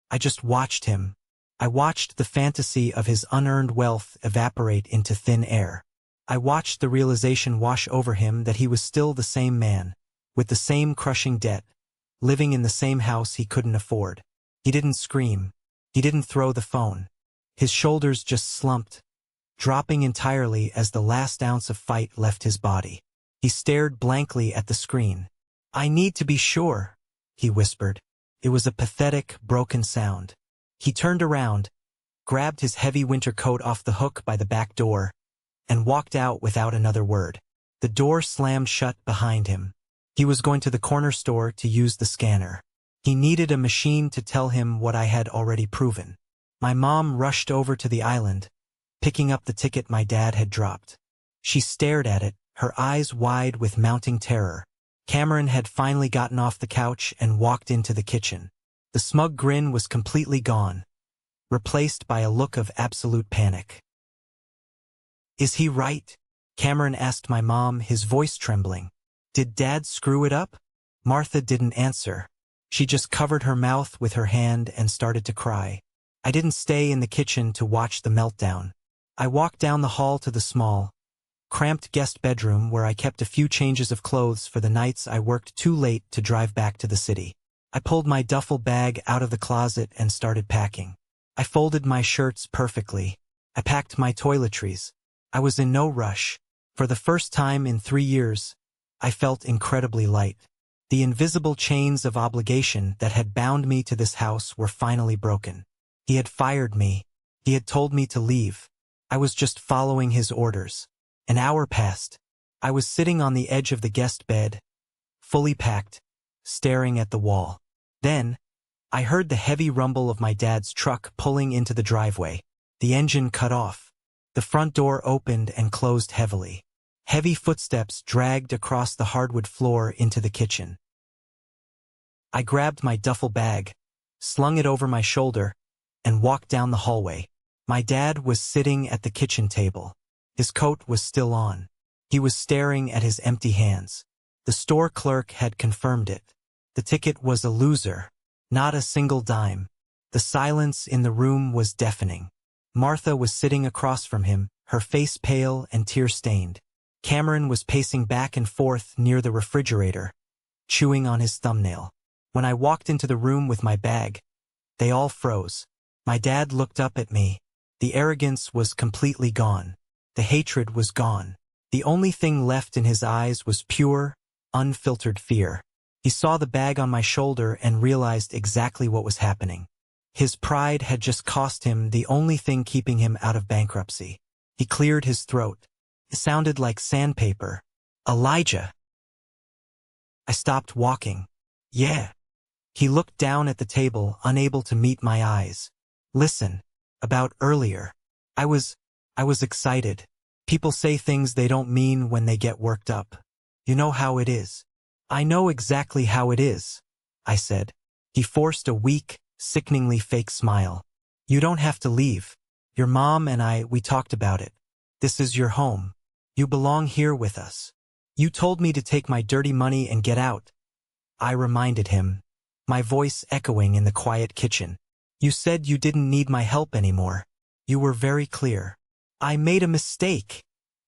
I just watched him. I watched the fantasy of his unearned wealth evaporate into thin air. I watched the realization wash over him that he was still the same man, with the same crushing debt, living in the same house he couldn't afford. He didn't scream. He didn't throw the phone. His shoulders just slumped, dropping entirely as the last ounce of fight left his body. He stared blankly at the screen. I need to be sure, he whispered. It was a pathetic, broken sound. He turned around, grabbed his heavy winter coat off the hook by the back door, and walked out without another word. The door slammed shut behind him. He was going to the corner store to use the scanner. He needed a machine to tell him what I had already proven. My mom rushed over to the island, picking up the ticket my dad had dropped. She stared at it, her eyes wide with mounting terror. Cameron had finally gotten off the couch and walked into the kitchen. The smug grin was completely gone, replaced by a look of absolute panic. Is he right? Cameron asked my mom, his voice trembling. Did Dad screw it up? Martha didn't answer. She just covered her mouth with her hand and started to cry. I didn't stay in the kitchen to watch the meltdown. I walked down the hall to the small, cramped guest bedroom where I kept a few changes of clothes for the nights I worked too late to drive back to the city. I pulled my duffel bag out of the closet and started packing. I folded my shirts perfectly. I packed my toiletries. I was in no rush. For the first time in 3 years, I felt incredibly light. The invisible chains of obligation that had bound me to this house were finally broken. He had fired me. He had told me to leave. I was just following his orders. An hour passed. I was sitting on the edge of the guest bed, fully packed, staring at the wall. Then, I heard the heavy rumble of my dad's truck pulling into the driveway. The engine cut off. The front door opened and closed heavily. Heavy footsteps dragged across the hardwood floor into the kitchen. I grabbed my duffel bag, slung it over my shoulder, and walked down the hallway. My dad was sitting at the kitchen table. His coat was still on. He was staring at his empty hands. The store clerk had confirmed it. The ticket was a loser, not a single dime. The silence in the room was deafening. Martha was sitting across from him, her face pale and tear-stained. Cameron was pacing back and forth near the refrigerator, chewing on his thumbnail. When I walked into the room with my bag, they all froze. My dad looked up at me. The arrogance was completely gone. The hatred was gone. The only thing left in his eyes was pure, unfiltered fear. He saw the bag on my shoulder and realized exactly what was happening. His pride had just cost him the only thing keeping him out of bankruptcy. He cleared his throat. It sounded like sandpaper. Elijah. I stopped walking. Yeah. He looked down at the table, unable to meet my eyes. Listen, about earlier. I was excited. People say things they don't mean when they get worked up. You know how it is. I know exactly how it is, I said. He forced a weak, sickeningly fake smile. You don't have to leave. Your mom and we talked about it. This is your home. You belong here with us. You told me to take my dirty money and get out. I reminded him, my voice echoing in the quiet kitchen. You said you didn't need my help anymore. You were very clear. I made a mistake,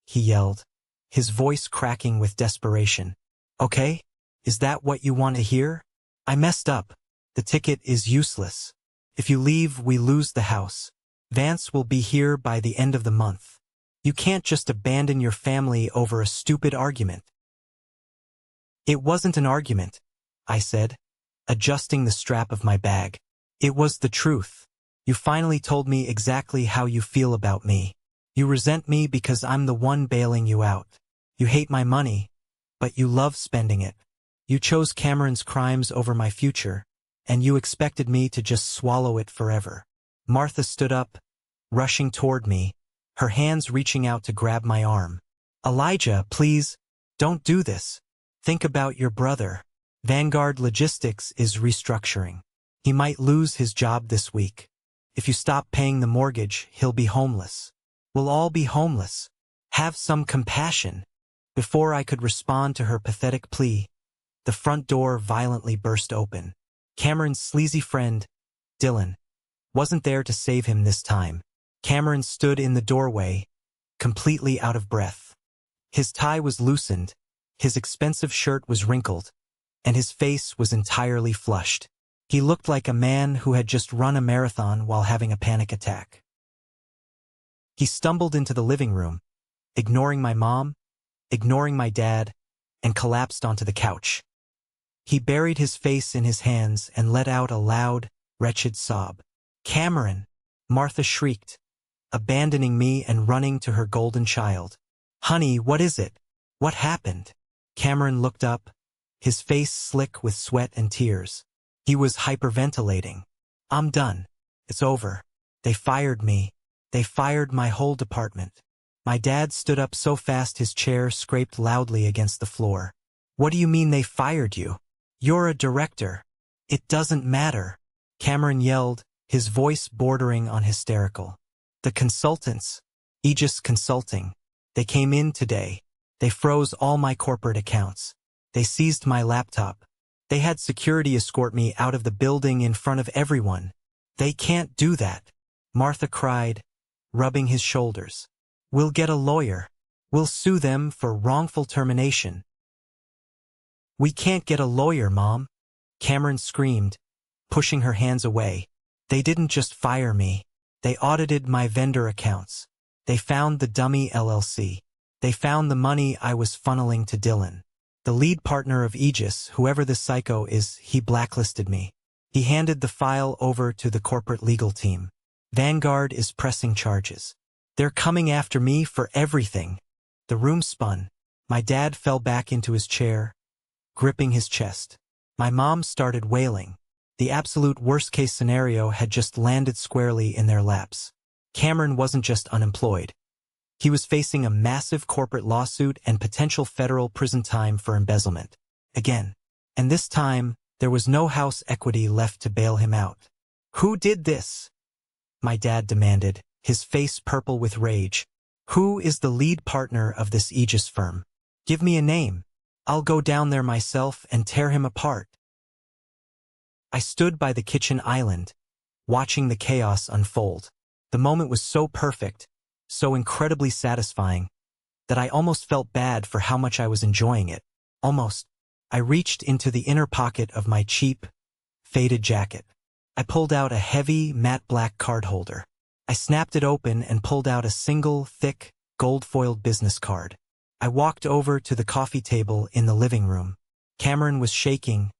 he yelled, his voice cracking with desperation. Okay? Is that what you want to hear? I messed up. The ticket is useless. If you leave, we lose the house. Vance will be here by the end of the month. You can't just abandon your family over a stupid argument. It wasn't an argument, I said, adjusting the strap of my bag. It was the truth. You finally told me exactly how you feel about me. You resent me because I'm the one bailing you out. You hate my money, but you love spending it. You chose Cameron's crimes over my future, and you expected me to just swallow it forever. Martha stood up, rushing toward me, her hands reaching out to grab my arm. Elijah, please, don't do this. Think about your brother. Vanguard Logistics is restructuring. He might lose his job this week. If you stop paying the mortgage, he'll be homeless. We'll all be homeless. Have some compassion. Before I could respond to her pathetic plea, the front door violently burst open. Cameron's sleazy friend, Dylan, wasn't there to save him this time. Cameron stood in the doorway, completely out of breath. His tie was loosened, his expensive shirt was wrinkled, and his face was entirely flushed. He looked like a man who had just run a marathon while having a panic attack. He stumbled into the living room, ignoring my mom, ignoring my dad, and collapsed onto the couch. He buried his face in his hands and let out a loud, wretched sob. Cameron! Martha shrieked, abandoning me and running to her golden child. Honey, what is it? What happened? Cameron looked up, his face slick with sweat and tears. He was hyperventilating. I'm done. It's over. They fired me. They fired my whole department. My dad stood up so fast his chair scraped loudly against the floor. What do you mean they fired you? You're a director. It doesn't matter. Cameron yelled, his voice bordering on hysterical. The consultants, Aegis Consulting, they came in today. They froze all my corporate accounts. They seized my laptop. They had security escort me out of the building in front of everyone. They can't do that. Martha cried, rubbing his shoulders. We'll get a lawyer. We'll sue them for wrongful termination. We can't get a lawyer, Mom. Cameron screamed, pushing her hands away. They didn't just fire me. They audited my vendor accounts. They found the dummy LLC. They found the money I was funneling to Dylan. The lead partner of Aegis, whoever this psycho is, he blacklisted me. He handed the file over to the corporate legal team. Vanguard is pressing charges. They're coming after me for everything. The room spun. My dad fell back into his chair, gripping his chest. My mom started wailing. The absolute worst-case scenario had just landed squarely in their laps. Cameron wasn't just unemployed. He was facing a massive corporate lawsuit and potential federal prison time for embezzlement. Again. And this time, there was no house equity left to bail him out. Who did this? My dad demanded, his face purple with rage. Who is the lead partner of this Aegis firm? Give me a name. I'll go down there myself and tear him apart. I stood by the kitchen island, watching the chaos unfold. The moment was so perfect, so incredibly satisfying. that I almost felt bad for how much I was enjoying it. Almost. I reached into the inner pocket of my cheap, faded jacket. I pulled out a heavy, matte black card holder. I snapped it open and pulled out a single, thick, gold-foiled business card. I walked over to the coffee table in the living room. Cameron was shaking,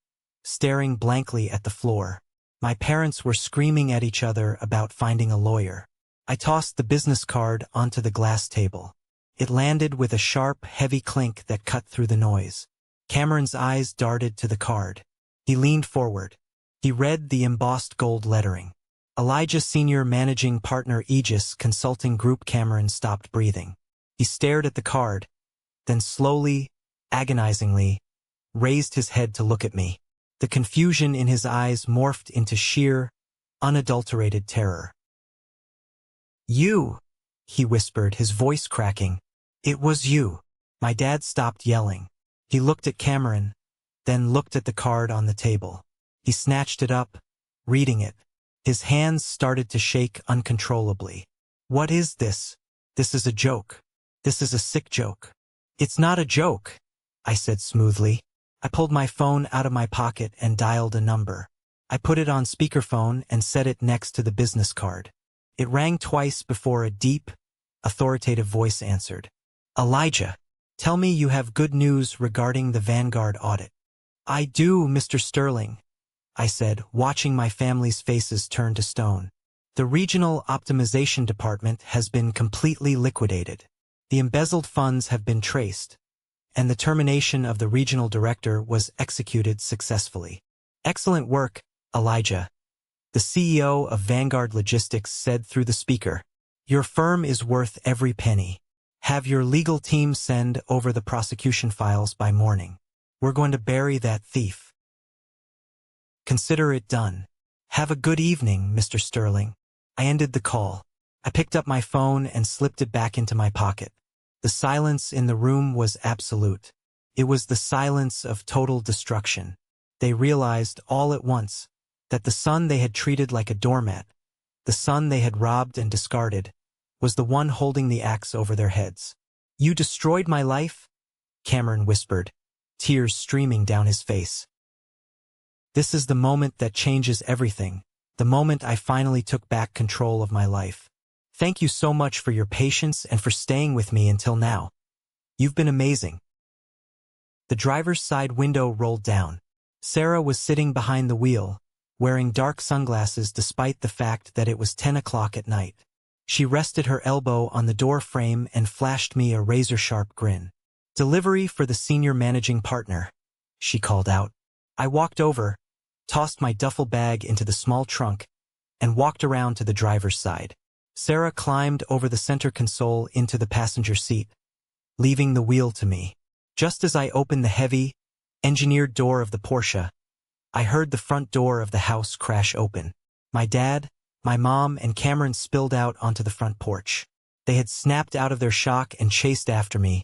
staring blankly at the floor. My parents were screaming at each other about finding a lawyer. I tossed the business card onto the glass table. It landed with a sharp, heavy clink that cut through the noise. Cameron's eyes darted to the card. He leaned forward. He read the embossed gold lettering. Elijah Senior Managing Partner Aegis Consulting Group. Cameron stopped breathing. He stared at the card, then slowly, agonizingly, raised his head to look at me. The confusion in his eyes morphed into sheer, unadulterated terror. "You," he whispered, his voice cracking. "It was you." My dad stopped yelling. He looked at Cameron, then looked at the card on the table. He snatched it up, reading it. His hands started to shake uncontrollably. "What is this? This is a joke. This is a sick joke." "It's not a joke," I said smoothly. I pulled my phone out of my pocket and dialed a number. I put it on speakerphone and set it next to the business card. It rang twice before a deep, authoritative voice answered. "Elijah, tell me you have good news regarding the Vanguard audit." "I do, Mr. Sterling," I said, watching my family's faces turn to stone. "The Regional Optimization Department has been completely liquidated. The embezzled funds have been traced, and the termination of the regional director was executed successfully." "Excellent work, Elijah," the CEO of Vanguard Logistics said through the speaker. "Your firm is worth every penny. Have your legal team send over the prosecution files by morning. We're going to bury that thief. Consider it done. Have a good evening, Mr. Sterling." I ended the call. I picked up my phone and slipped it back into my pocket. The silence in the room was absolute. It was the silence of total destruction. They realized all at once that the son they had treated like a doormat, the son they had robbed and discarded, was the one holding the axe over their heads. "You destroyed my life?" Cameron whispered, tears streaming down his face. "This is the moment that changes everything, the moment I finally took back control of my life. Thank you so much for your patience and for staying with me until now. You've been amazing." The driver's side window rolled down. Sarah was sitting behind the wheel, wearing dark sunglasses despite the fact that it was 10 o'clock at night. She rested her elbow on the door frame and flashed me a razor-sharp grin. "Delivery for the senior managing partner," she called out. I walked over, tossed my duffel bag into the small trunk, and walked around to the driver's side. Sarah climbed over the center console into the passenger seat, leaving the wheel to me. Just as I opened the heavy, engineered door of the Porsche, I heard the front door of the house crash open. My dad, my mom, and Cameron spilled out onto the front porch. They had snapped out of their shock and chased after me,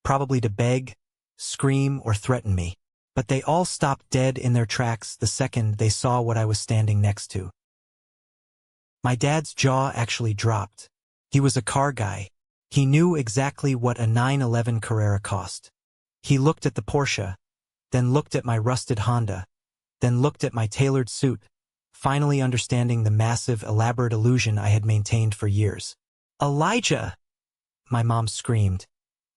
probably to beg, scream, or threaten me. But they all stopped dead in their tracks the second they saw what I was standing next to. My dad's jaw actually dropped. He was a car guy. He knew exactly what a 911 Carrera cost. He looked at the Porsche, then looked at my rusted Honda, then looked at my tailored suit, finally understanding the massive, elaborate illusion I had maintained for years. "Elijah!" my mom screamed,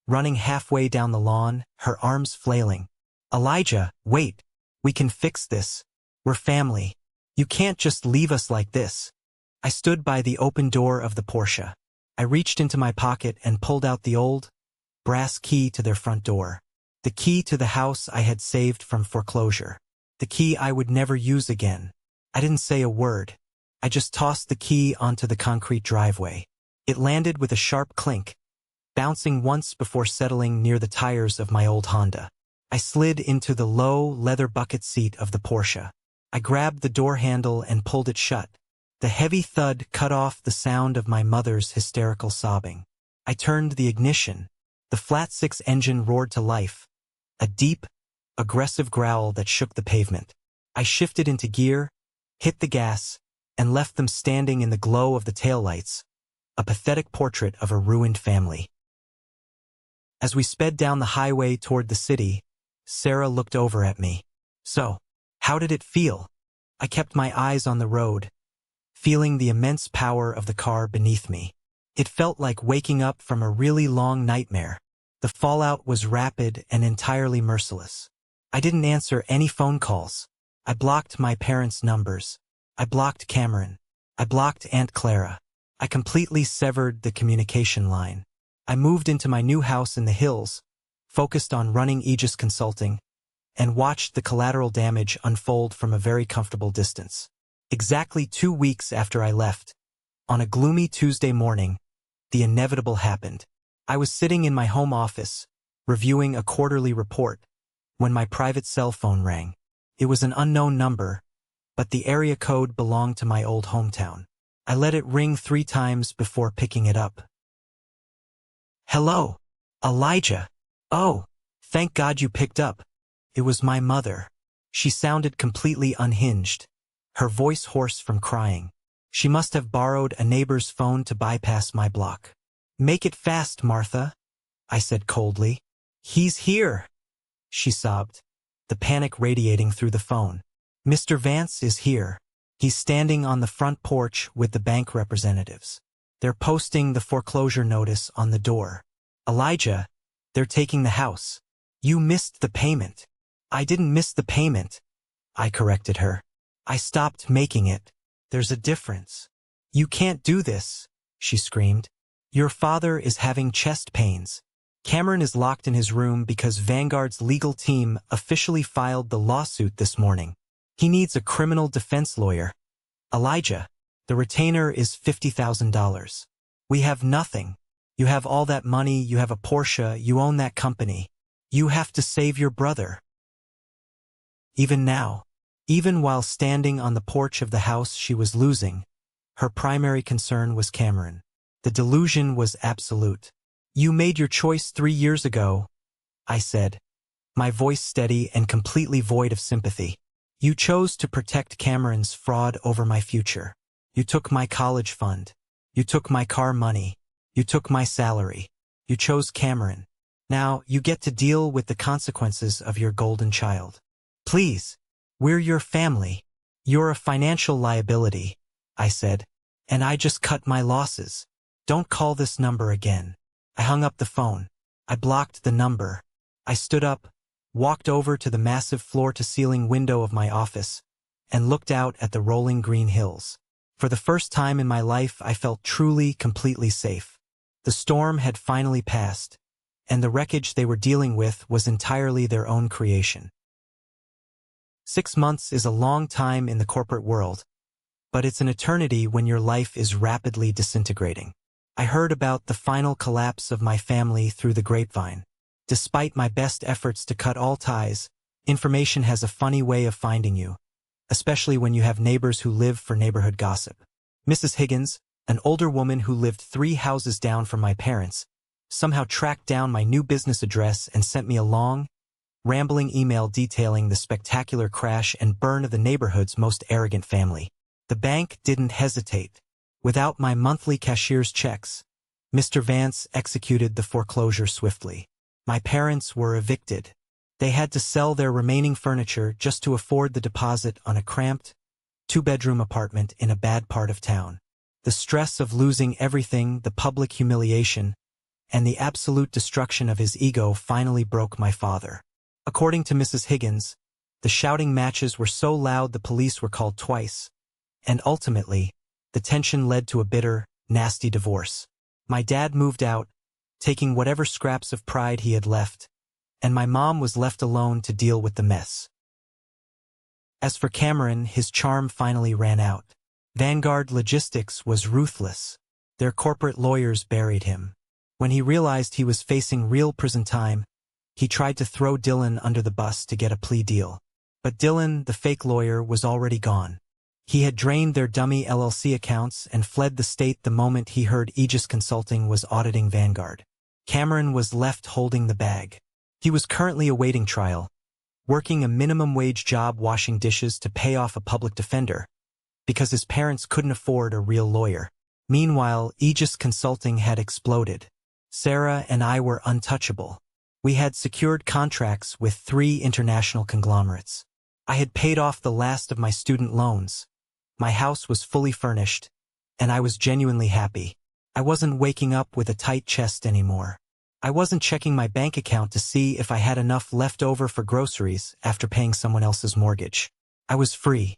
running halfway down the lawn, her arms flailing. "Elijah, wait. We can fix this. We're family. You can't just leave us like this." I stood by the open door of the Porsche. I reached into my pocket and pulled out the old, brass key to their front door. The key to the house I had saved from foreclosure. The key I would never use again. I didn't say a word. I just tossed the key onto the concrete driveway. It landed with a sharp clink, bouncing once before settling near the tires of my old Honda. I slid into the low, leather bucket seat of the Porsche. I grabbed the door handle and pulled it shut. The heavy thud cut off the sound of my mother's hysterical sobbing. I turned the ignition. The flat-six engine roared to life, a deep, aggressive growl that shook the pavement. I shifted into gear, hit the gas, and left them standing in the glow of the taillights, a pathetic portrait of a ruined family. As we sped down the highway toward the city, Sarah looked over at me. "So, how did it feel?" I kept my eyes on the road, feeling the immense power of the car beneath me. It felt like waking up from a really long nightmare. The fallout was rapid and entirely merciless. I didn't answer any phone calls. I blocked my parents' numbers. I blocked Cameron. I blocked Aunt Clara. I completely severed the communication line. I moved into my new house in the hills, focused on running Aegis Consulting, and watched the collateral damage unfold from a very comfortable distance. Exactly 2 weeks after I left, on a gloomy Tuesday morning, the inevitable happened. I was sitting in my home office, reviewing a quarterly report, when my private cell phone rang. It was an unknown number, but the area code belonged to my old hometown. I let it ring 3 times before picking it up. "Hello, Elijah." "Oh, thank God you picked up." It was my mother. She sounded completely unhinged, her voice hoarse from crying. She must have borrowed a neighbor's phone to bypass my block. "Make it fast, Martha," I said coldly. "He's here," she sobbed, the panic radiating through the phone. "Mr. Vance is here. He's standing on the front porch with the bank representatives. They're posting the foreclosure notice on the door. Elijah, they're taking the house. You missed the payment." "I didn't miss the payment," I corrected her. "I stopped making it. There's a difference." "You can't do this," she screamed. "Your father is having chest pains. Cameron is locked in his room because Vanguard's legal team officially filed the lawsuit this morning. He needs a criminal defense lawyer. Elijah, the retainer is $50,000. We have nothing. You have all that money, you have a Porsche, you own that company. You have to save your brother." Even now, even while standing on the porch of the house she was losing, her primary concern was Cameron. The delusion was absolute. "You made your choice 3 years ago," I said, my voice steady and completely void of sympathy. "You chose to protect Cameron's fraud over my future. You took my college fund. You took my car money. You took my salary. You chose Cameron. Now you get to deal with the consequences of your golden child. Please, we're your family. You're a financial liability," I said, "and I just cut my losses. Don't call this number again." I hung up the phone. I blocked the number. I stood up, walked over to the massive floor-to-ceiling window of my office, and looked out at the rolling green hills. For the first time in my life, I felt truly, completely safe. The storm had finally passed, and the wreckage they were dealing with was entirely their own creation. 6 months is a long time in the corporate world, but it's an eternity when your life is rapidly disintegrating. I heard about the final collapse of my family through the grapevine. Despite my best efforts to cut all ties, information has a funny way of finding you, especially when you have neighbors who live for neighborhood gossip. Mrs. Higgins, an older woman who lived 3 houses down from my parents, somehow tracked down my new business address and sent me a long, rambling email detailing the spectacular crash and burn of the neighborhood's most arrogant family. The bank didn't hesitate. Without my monthly cashier's checks, Mr. Vance executed the foreclosure swiftly. My parents were evicted. They had to sell their remaining furniture just to afford the deposit on a cramped, 2-bedroom apartment in a bad part of town. The stress of losing everything, the public humiliation, and the absolute destruction of his ego finally broke my father. According to Mrs. Higgins, the shouting matches were so loud the police were called twice, and ultimately, the tension led to a bitter, nasty divorce. My dad moved out, taking whatever scraps of pride he had left, and my mom was left alone to deal with the mess. As for Cameron, his charm finally ran out. Vanguard Logistics was ruthless. Their corporate lawyers buried him. When he realized he was facing real prison time, he tried to throw Dylan under the bus to get a plea deal. But Dylan, the fake lawyer, was already gone. He had drained their dummy LLC accounts and fled the state the moment he heard Aegis Consulting was auditing Vanguard. Cameron was left holding the bag. He was currently awaiting trial, working a minimum wage job washing dishes to pay off a public defender, because his parents couldn't afford a real lawyer. Meanwhile, Aegis Consulting had exploded. Sarah and I were untouchable. We had secured contracts with 3 international conglomerates. I had paid off the last of my student loans. My house was fully furnished, and I was genuinely happy. I wasn't waking up with a tight chest anymore. I wasn't checking my bank account to see if I had enough left over for groceries after paying someone else's mortgage. I was free.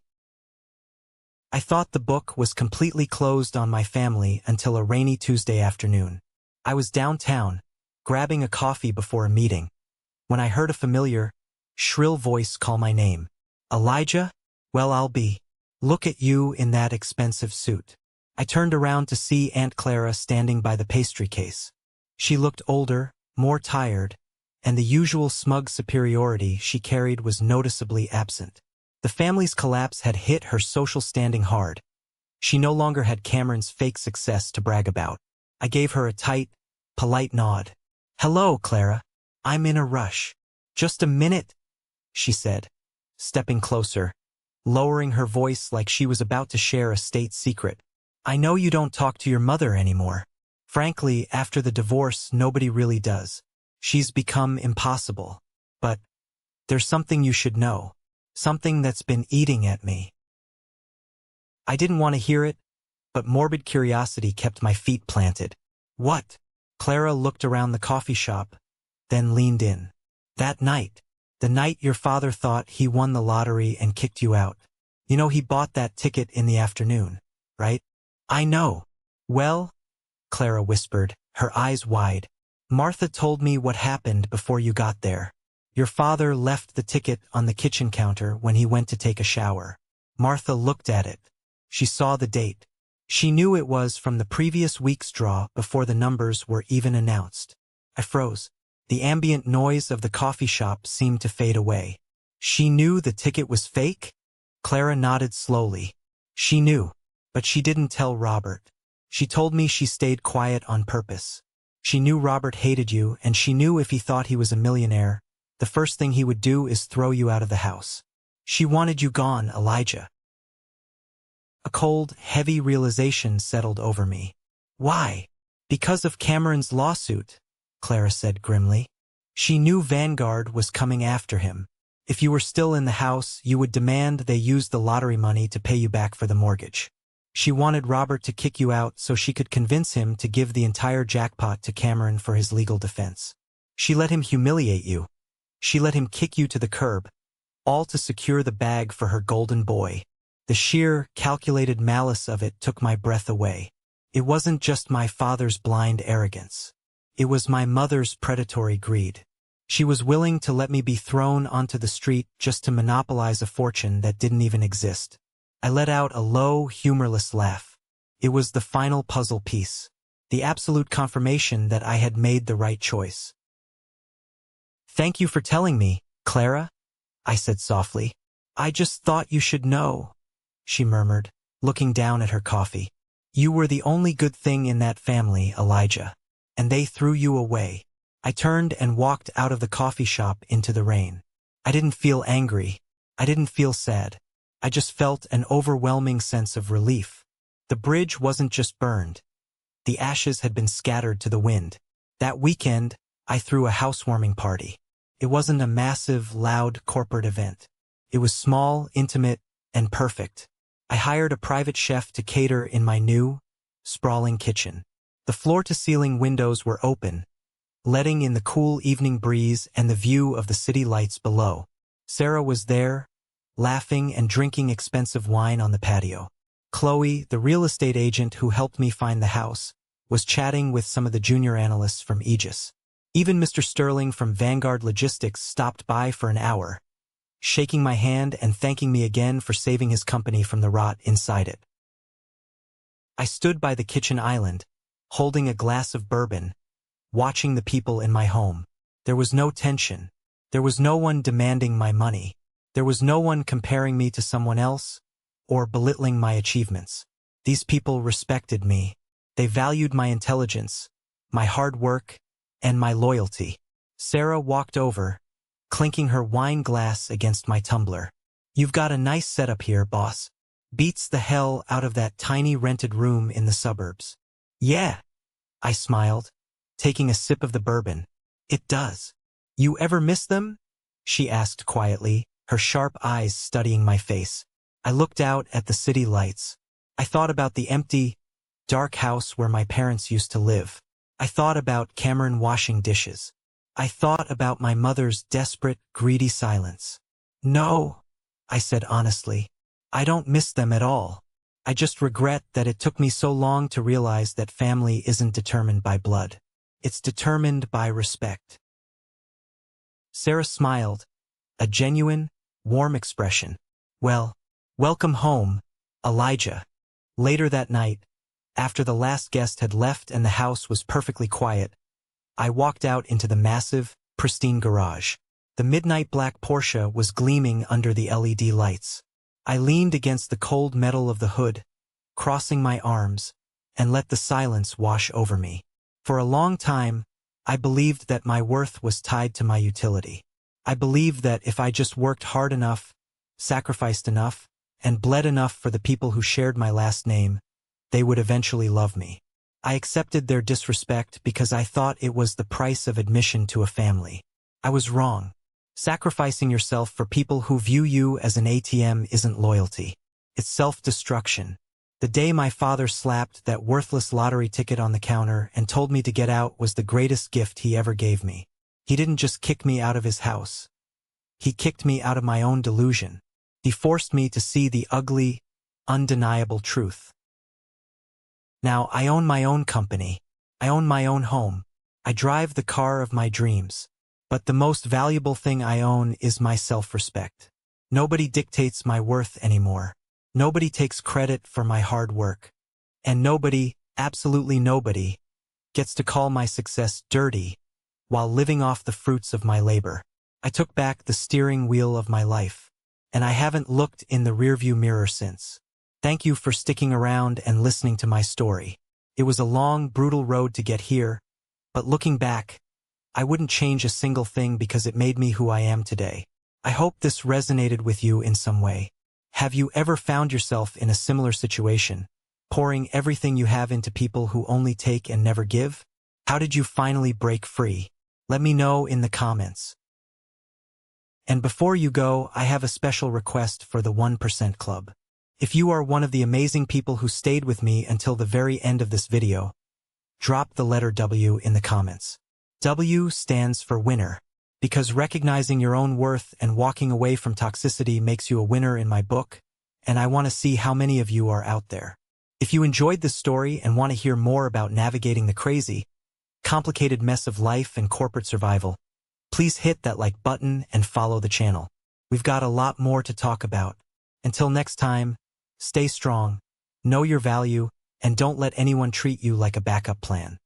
I thought the book was completely closed on my family until a rainy Tuesday afternoon. I was downtown, grabbing a coffee before a meeting, when I heard a familiar, shrill voice call my name. Elijah? Well, I'll be. Look at you in that expensive suit. I turned around to see Aunt Clara standing by the pastry case. She looked older, more tired, and the usual smug superiority she carried was noticeably absent. The family's collapse had hit her social standing hard. She no longer had Cameron's fake success to brag about. I gave her a tight, polite nod. Hello, Clara. I'm in a rush. Just a minute, she said, stepping closer, lowering her voice like she was about to share a state secret. I know you don't talk to your mother anymore. Frankly, after the divorce, nobody really does. She's become impossible. But there's something you should know. Something that's been eating at me. I didn't want to hear it, but morbid curiosity kept my feet planted. What? Clara looked around the coffee shop, then leaned in. That night. The night your father thought he won the lottery and kicked you out. You know he bought that ticket in the afternoon, right? I know. Well, Clara whispered, her eyes wide. Martha told me what happened before you got there. Your father left the ticket on the kitchen counter when he went to take a shower. Martha looked at it. She saw the date. She knew it was from the previous week's draw before the numbers were even announced. I froze. The ambient noise of the coffee shop seemed to fade away. She knew the ticket was fake? Clara nodded slowly. She knew, but she didn't tell Robert. She told me she stayed quiet on purpose. She knew Robert hated you, and she knew if he thought he was a millionaire, the first thing he would do is throw you out of the house. She wanted you gone, Elijah. A cold, heavy realization settled over me. Why? Because of Cameron's lawsuit, Clara said grimly. She knew Vanguard was coming after him. If you were still in the house, you would demand they use the lottery money to pay you back for the mortgage. She wanted Robert to kick you out so she could convince him to give the entire jackpot to Cameron for his legal defense. She let him humiliate you. She let him kick you to the curb, all to secure the bag for her golden boy. The sheer, calculated malice of it took my breath away. It wasn't just my father's blind arrogance. It was my mother's predatory greed. She was willing to let me be thrown onto the street just to monopolize a fortune that didn't even exist. I let out a low, humorless laugh. It was the final puzzle piece, the absolute confirmation that I had made the right choice. Thank you for telling me, Clara, I said softly. I just thought you should know, she murmured, looking down at her coffee. You were the only good thing in that family, Elijah, and they threw you away. I turned and walked out of the coffee shop into the rain. I didn't feel angry. I didn't feel sad. I just felt an overwhelming sense of relief. The bridge wasn't just burned. The ashes had been scattered to the wind. That weekend, I threw a housewarming party. It wasn't a massive, loud corporate event. It was small, intimate, and perfect. I hired a private chef to cater in my new, sprawling kitchen. The floor-to-ceiling windows were open, letting in the cool evening breeze and the view of the city lights below. Sarah was there, laughing and drinking expensive wine on the patio. Chloe, the real estate agent who helped me find the house, was chatting with some of the junior analysts from Aegis. Even Mr. Sterling from Vanguard Logistics stopped by for an hour, shaking my hand and thanking me again for saving his company from the rot inside it. I stood by the kitchen island, holding a glass of bourbon, watching the people in my home. There was no tension. There was no one demanding my money. There was no one comparing me to someone else or belittling my achievements. These people respected me. They valued my intelligence, my hard work, and my loyalty. Sarah walked over, clinking her wine glass against my tumbler. You've got a nice setup here, boss. Beats the hell out of that tiny rented room in the suburbs. Yeah, I smiled. taking a sip of the bourbon. It does. You ever miss them? She asked quietly, her sharp eyes studying my face. I looked out at the city lights. I thought about the empty, dark house where my parents used to live. I thought about Cameron washing dishes. I thought about my mother's desperate, greedy silence. No, I said honestly. I don't miss them at all. I just regret that it took me so long to realize that family isn't determined by blood. It's determined by respect. Sarah smiled, a genuine, warm expression. Well, welcome home, Elijah. Later that night, after the last guest had left and the house was perfectly quiet, I walked out into the massive, pristine garage. The midnight black Porsche was gleaming under the LED lights. I leaned against the cold metal of the hood, crossing my arms, and let the silence wash over me. For a long time, I believed that my worth was tied to my utility. I believed that if I just worked hard enough, sacrificed enough, and bled enough for the people who shared my last name, they would eventually love me. I accepted their disrespect because I thought it was the price of admission to a family. I was wrong. Sacrificing yourself for people who view you as an ATM isn't loyalty. It's self-destruction. The day my father slapped that worthless lottery ticket on the counter and told me to get out was the greatest gift he ever gave me. He didn't just kick me out of his house. He kicked me out of my own delusion. He forced me to see the ugly, undeniable truth. Now I own my own company. I own my own home. I drive the car of my dreams. But the most valuable thing I own is my self-respect. Nobody dictates my worth anymore. Nobody takes credit for my hard work. And nobody, absolutely nobody, gets to call my success dirty while living off the fruits of my labor. I took back the steering wheel of my life, and I haven't looked in the rearview mirror since. Thank you for sticking around and listening to my story. It was a long, brutal road to get here, but looking back, I wouldn't change a single thing because it made me who I am today. I hope this resonated with you in some way. Have you ever found yourself in a similar situation, pouring everything you have into people who only take and never give? How did you finally break free? Let me know in the comments. And before you go, I have a special request for the 1% Club. If you are one of the amazing people who stayed with me until the very end of this video, drop the letter W in the comments. W stands for winner, because recognizing your own worth and walking away from toxicity makes you a winner in my book, and I want to see how many of you are out there. If you enjoyed this story and want to hear more about navigating the crazy, complicated mess of life and corporate survival, please hit that like button and follow the channel. We've got a lot more to talk about. Until next time, stay strong, know your value, and don't let anyone treat you like a backup plan.